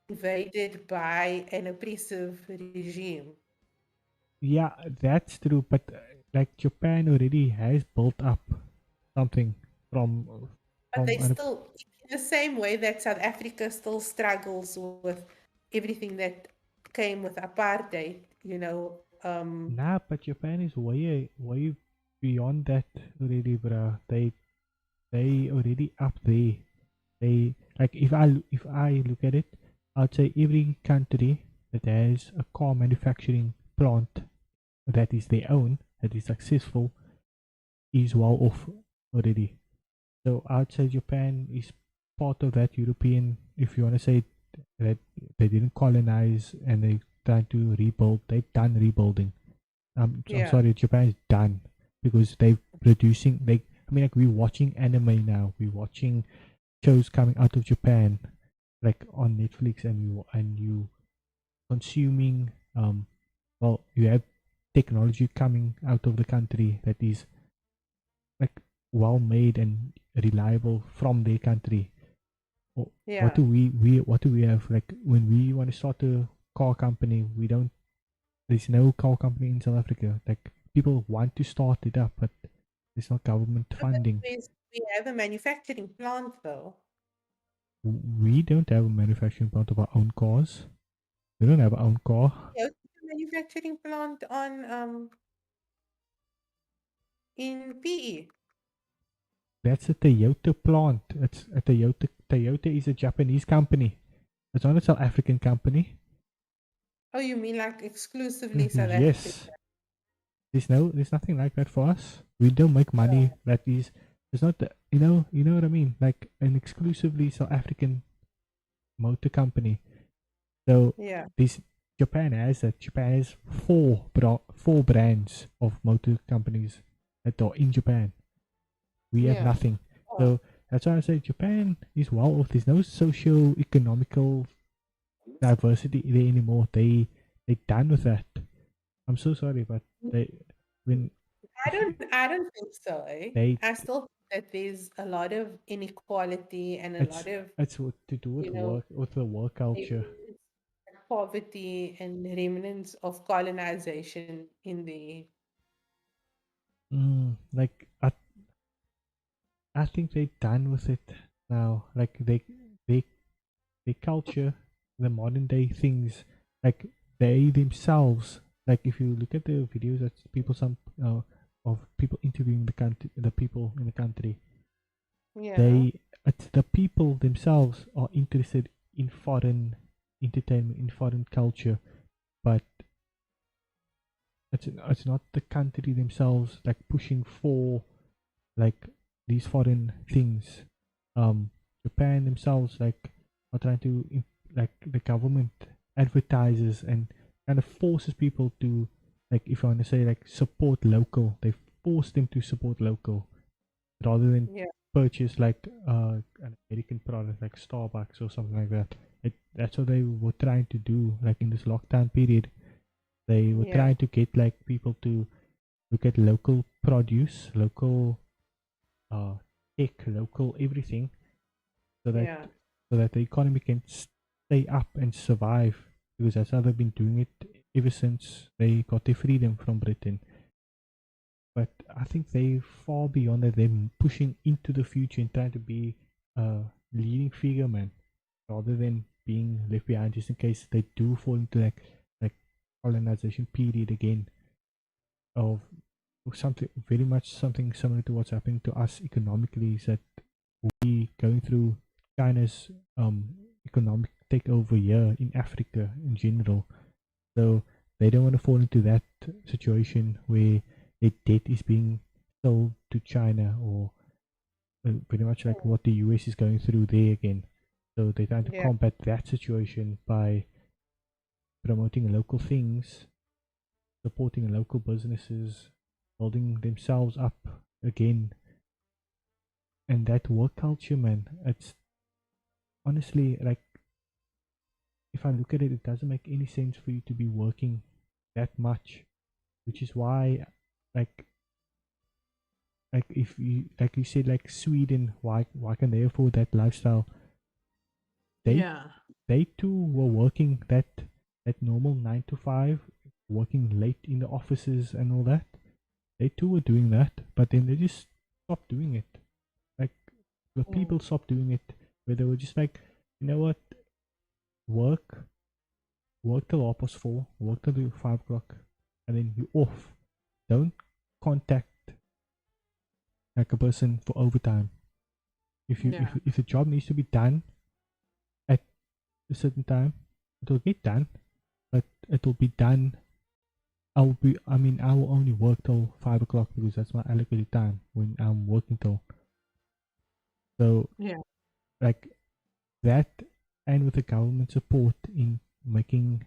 invaded by an oppressive regime. yeah, that's true. But like Japan already has built up something from But they an still, in the same way that South Africa still struggles with everything that came with apartheid, nah. But Japan is way beyond that already, bruh. They already up there. They like if I look at it, I'd say every country that has a car manufacturing plant that is their own, that is successful, is well off already. So I'd say Japan is part of that European, if you want to say that they didn't colonize and they trying to rebuild. They've done rebuilding. I'm Yeah. sorry, Japan is done because they're producing. I mean, like we're watching anime now. We're watching shows coming out of Japan, like on Netflix, and you consuming. Well, you have technology coming out of the country that is like well made and reliable from their country. Yeah. What do we have? Like when we want to start a car company, we don't. There's no car company in South Africa. Like people want to start it up, but there's no government But funding. we have a manufacturing plant though. We don't have a manufacturing plant of our own cars. We don't have our own car. Yeah, it's a manufacturing plant on in PE. That's a Toyota plant. It's a Toyota. Toyota is a Japanese company. It's not a South African company. Oh, you mean like exclusively South Yes. African? There's nothing like that for us. We don't make money that is. It's not the, you know what I mean? Like an exclusively South African motor company. So Yeah. this Japan has that. Japan has four brands of motor companies that are in Japan. We have Yeah. nothing. Oh. So that's why I say Japan is well off. There's no socio-economical diversity there anymore. They're done with that. I'm so sorry, but I don't think so. They- I still think that there's a lot of inequality and a lot of it's what to do with work, with the work culture. poverty and remnants of colonization in the Like I think they're done with it now. Like they culture, the modern day things, like they themselves. Like if you look at the videos that of people interviewing the people in the country, yeah. it's the people themselves are interested in foreign entertainment, in foreign culture, but it's not the country themselves like pushing for like these foreign things. Japan themselves like are trying to like the government advertises and kind of forces people to, like, if I want to say, like, support local. They force them to support local rather than Yeah. purchase like an American product like Starbucks or something like that. That's what they were trying to do. Like in this lockdown period, they were Yeah. trying to get like people to look at local produce, local tech, local everything, so that Yeah. the economy can stay up and survive. Because that's how they've been doing it ever since they got their freedom from Britain. But I think they far beyond that. They're pushing into the future and trying to be a leading figure, man, rather than being left behind just in case they do fall into like colonization period again of something very much something similar to what's happening to us economically. Is that we going through China's economic takeover here in Africa in general. So they don't want to fall into that situation where their debt is being sold to China or pretty much like what the US is going through there again. So they're trying to Yeah. combat that situation by promoting local things, supporting local businesses, building themselves up again. And that work culture, man, it's honestly like, if I look at it, it doesn't make any sense for you to be working that much, which is why, like if you, like you said, like Sweden, why can they afford that lifestyle? They too were working that normal 9 to 5, working late in the offices and all that. They too were doing that, but then they just stopped doing it. Like the people stopped doing it, where they were just like, you know what, work till 4:30, work till 5 o'clock, and then you off. Don't contact like a person for overtime. If the job needs to be done at a certain time, it will get done, but it will be done. I will only work till 5 o'clock because that's my allocated time when I'm working till. So like that, and with the government support in making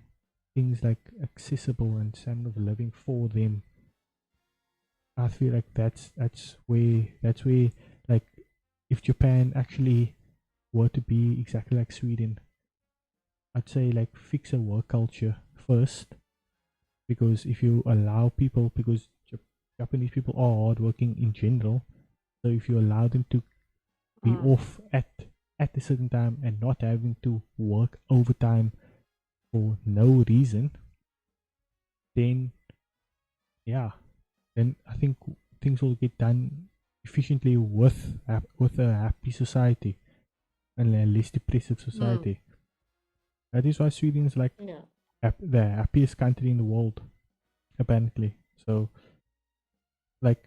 things like accessible and standard of living for them, I feel like that's where like, if Japan actually were to be exactly like Sweden, I'd say like fix a work culture first, because if you allow people, because Japanese people are hardworking in general, so if you allow them to be off at a certain time and not having to work overtime for no reason, then I think things will get done efficiently with a happy society and a less depressive society. That is why Sweden is like the happiest country in the world, apparently. So like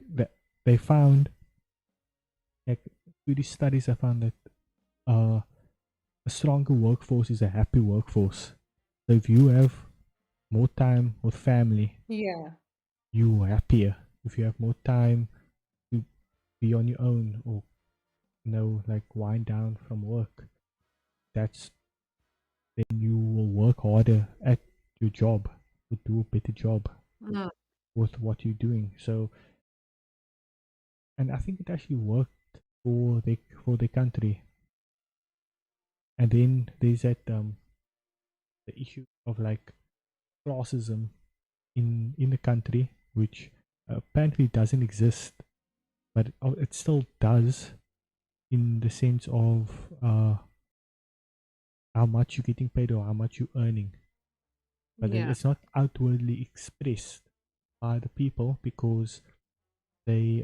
they found, like Swedish studies have found that a stronger workforce is a happy workforce. So if you have more time with family, you're happier. If you have more time to be on your own, or like wind down from work, then you will work harder at your job, to do a better job with what you're doing. So, and I think it actually worked for the country. And then there's that the issue of like classism in the country, which apparently doesn't exist, but it still does, in the sense of how much you're getting paid or how much you're earning, but it's not outwardly expressed by the people, because they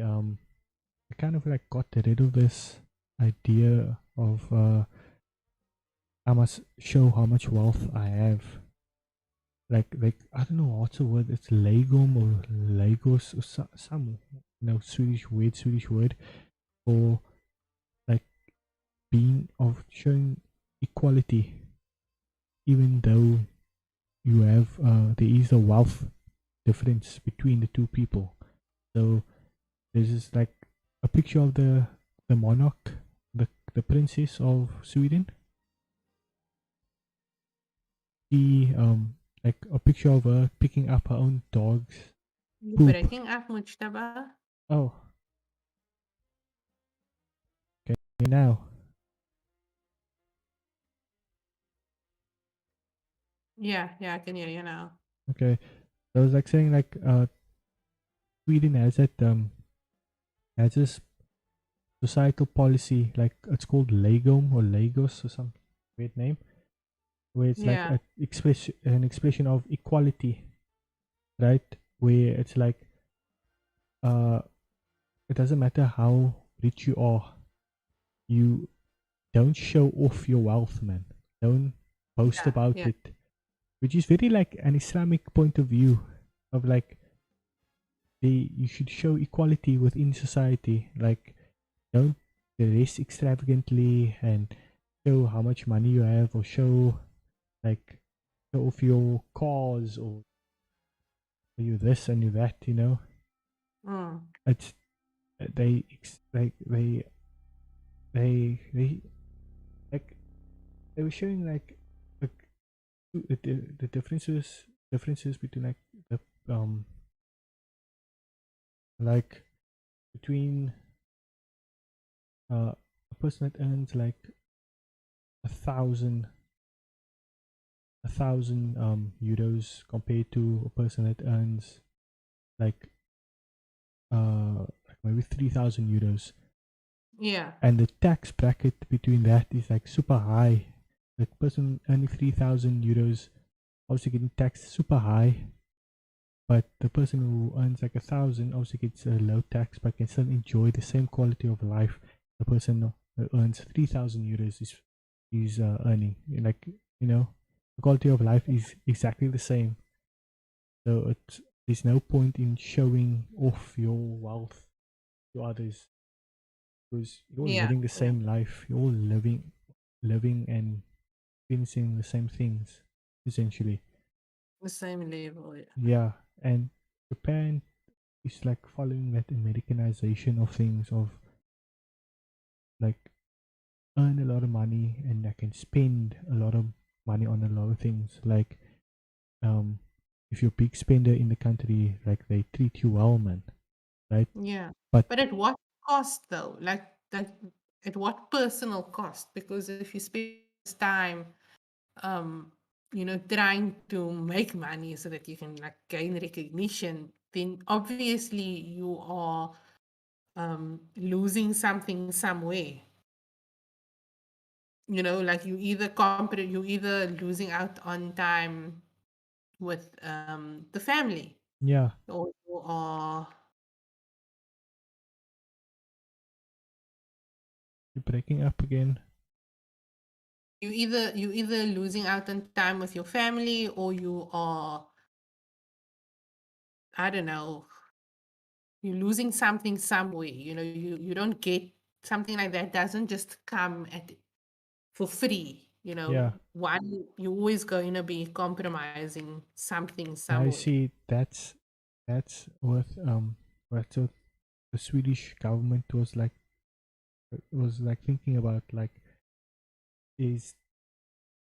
kind of like got rid of this idea of I must show how much wealth I have. Like I don't know what's the word. It's Lagom or Lagos or some weird Swedish word for like showing equality, even though you have there is a wealth difference between the two people. So there's just like a picture of the monarch, the princess of Sweden. She like a picture of her picking up her own dog's poop. Breaking up Mujtaba. Oh. Okay, now. Yeah, I can hear you now. Okay. So I was like saying, like Sweden has this societal policy, like it's called Lagom or Lagos or some weird name, where it's like an expression of equality, right? Where it's like it doesn't matter how rich you are, you don't show off your wealth, man. Don't boast about it, which is very like an Islamic point of view of like you should show equality within society. Like, don't dress extravagantly and show how much money you have, or show off your cars, or you this and you that, It's they they like they were showing like the differences between like the like between a person that earns like a thousand euros compared to a person that earns like like maybe 3,000 euros, Yeah. and the tax bracket between that is like super high. The person earning 3,000 euros obviously getting taxed super high, but the person who earns like 1,000 obviously gets a low tax but can still enjoy the same quality of life the person who earns 3,000 euros is earning. Like, the quality of life is exactly the same. So there's no point in showing off your wealth to others, because you're all Yeah. living the same life. You're all living and experiencing the same things, essentially. The same level. Yeah. Yeah, and Japan is like following that Americanization of things, of like earn a lot of money and I can spend a lot of money on a lot of things. Like, if you're a big spender in the country, like they treat you well, man, right? Yeah. But But at what cost though? Like at what personal cost? Because if you spend time um trying to make money so that you can like gain recognition, then obviously you are losing something somewhere. Like you either losing out on time with the family, yeah, or you are you're breaking up again. you either losing out on time with your family, or you are, I don't know, you're losing something somewhere. You don't get something like that, doesn't just come at for free. Yeah, One, you're always going to be compromising something I somewhere. see. That's what the Swedish government was like thinking about, like, is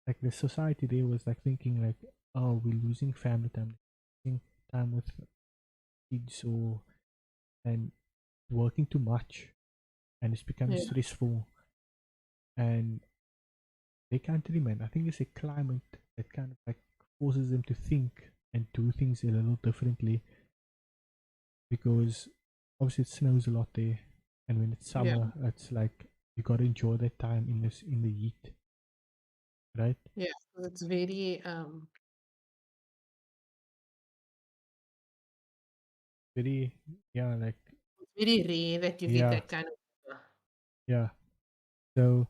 like the society there was like thinking like, oh, we're losing family time, losing time with kids, or and working too much, and it's becoming Yeah. stressful, and they can't really, man. I think it's a climate that kind of like forces them to think and do things a little differently, because obviously it snows a lot there, and when it's Yeah. summer, it's like you gotta enjoy that time in the heat, right? Yeah. So it's very Very, yeah, like, very rare that you get yeah, that kind of yeah. So,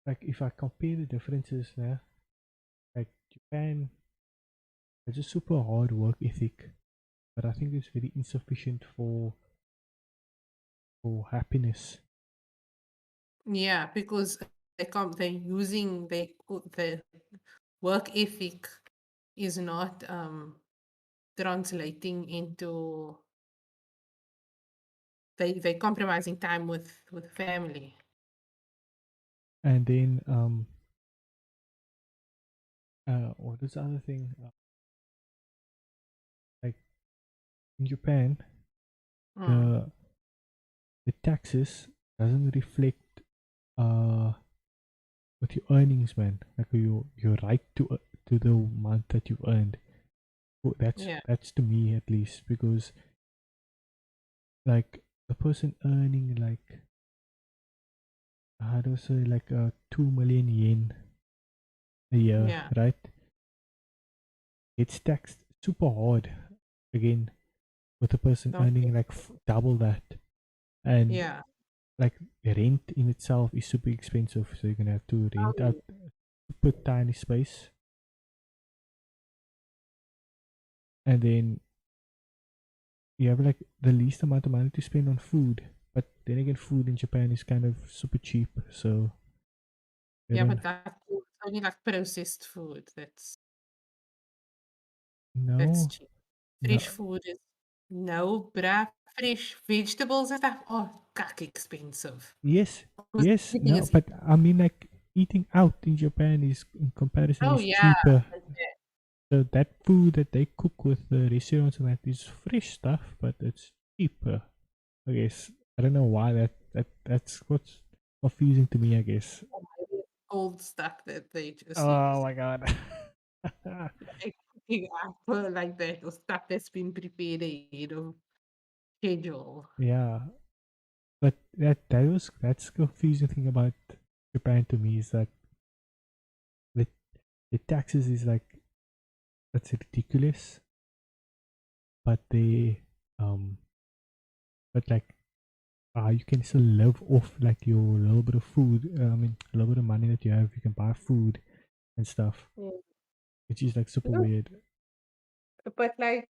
like, if I compare the differences there, like Japan has a super hard work ethic, but I think it's very insufficient for happiness. Yeah, because they're using the work ethic is not translating into, they compromising time with family. And then, what is the other thing? Like in Japan, Mm. the the taxes doesn't reflect uh with your earnings, man. Like your right to the amount that you've earned. That's Yeah. that's to me at least, because like the person earning like, how do I say, like 2 million yen a year, Yeah. right? It's taxed super hard again, with a person Okay. earning like double that, and Yeah. like rent in itself is super expensive, so you're gonna have to rent out Um, super tiny space, and then you have like the least amount of money to spend on food. But then again, food in Japan is kind of super cheap, so they yeah, don't but that's only like processed food. That's know. cheap. No, Fresh food is. No, bruh. Fresh vegetables and stuff. Oh, kak expensive. Yes, Because yes, everything no, is. but I mean, like eating out in Japan is, in comparison, Oh is yeah. cheaper. Okay. So that food that they cook with the restaurants and that is fresh stuff, but it's cheaper. I guess I don't know why that's what's confusing to me. I guess. Old stuff that they just Oh use. my god. Like cooking apple like that or stuff that's been prepared ahead of schedule. Yeah, but that's confusing thing about Japan to me is that the the taxes is like that's ridiculous, but they um but like you can still live off like your little bit of food. I mean, a little bit of money that you have, you can buy food and stuff, Yeah. which is like super No, weird. but like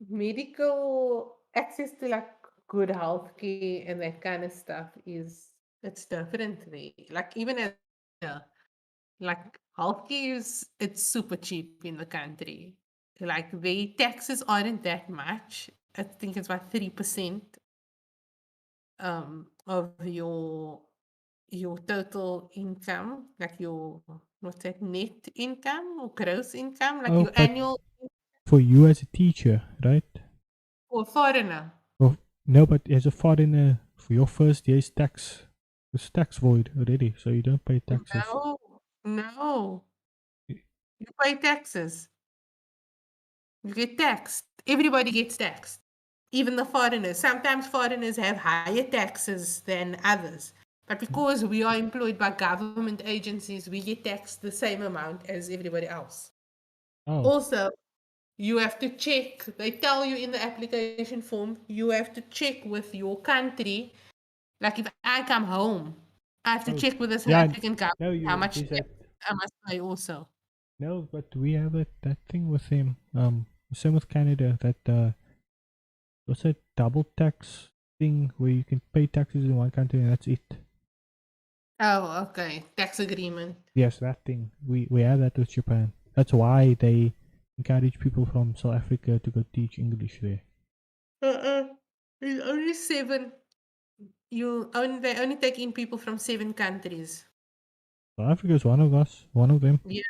medical access to like good healthcare and that kind of stuff is it's different there. Like even as yeah, like healthcare is it's super cheap in the country. Like the taxes aren't that much. I think it's about 3% of your total income, like your what's that net income or gross income, like Oh, your but annual for you as a teacher, right? or foreigner. Well, no, but as a foreigner, for your first year's tax, it's tax void already, so you don't pay taxes. No, no. You pay taxes. You get taxed. Everybody gets taxed. Even the foreigners. Sometimes foreigners have higher taxes than others. But because we are employed by government agencies, we get taxed the same amount as everybody else. Oh, Also, you have to check, they tell you in the application form, you have to check with your country. Like if I come home, I have to oh, check with the South yeah. African government No, how you much there's that. tax I must pay also. No, but we have that thing with them. Same with Canada. That what's that double tax thing where you can pay taxes in one country and that's it. Oh, okay. Tax agreement. Yes, that thing. We have that with Japan. That's why they encourage people from South Africa to go teach English there. It's only 7. They only take in people from 7 countries. South Africa is one of us, one of them. Yes,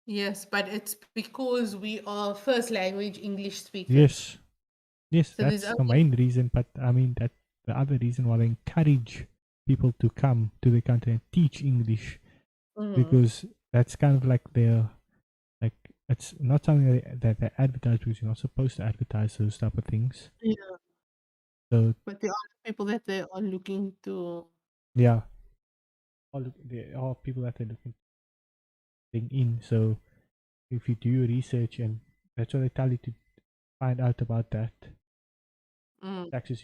yes, but it's because we are first language English speakers. Yes, yes, So there's that's the only main reason. But I mean that the other reason why they encourage people to come to the country and teach English because that's kind of like their like it's not something that they advertise because you're not supposed to advertise those type of things. yeah, So but there are people that they are looking to. yeah, there are people that are looking in. So if you do your research and that's what they tell you to find out about that Mm. taxes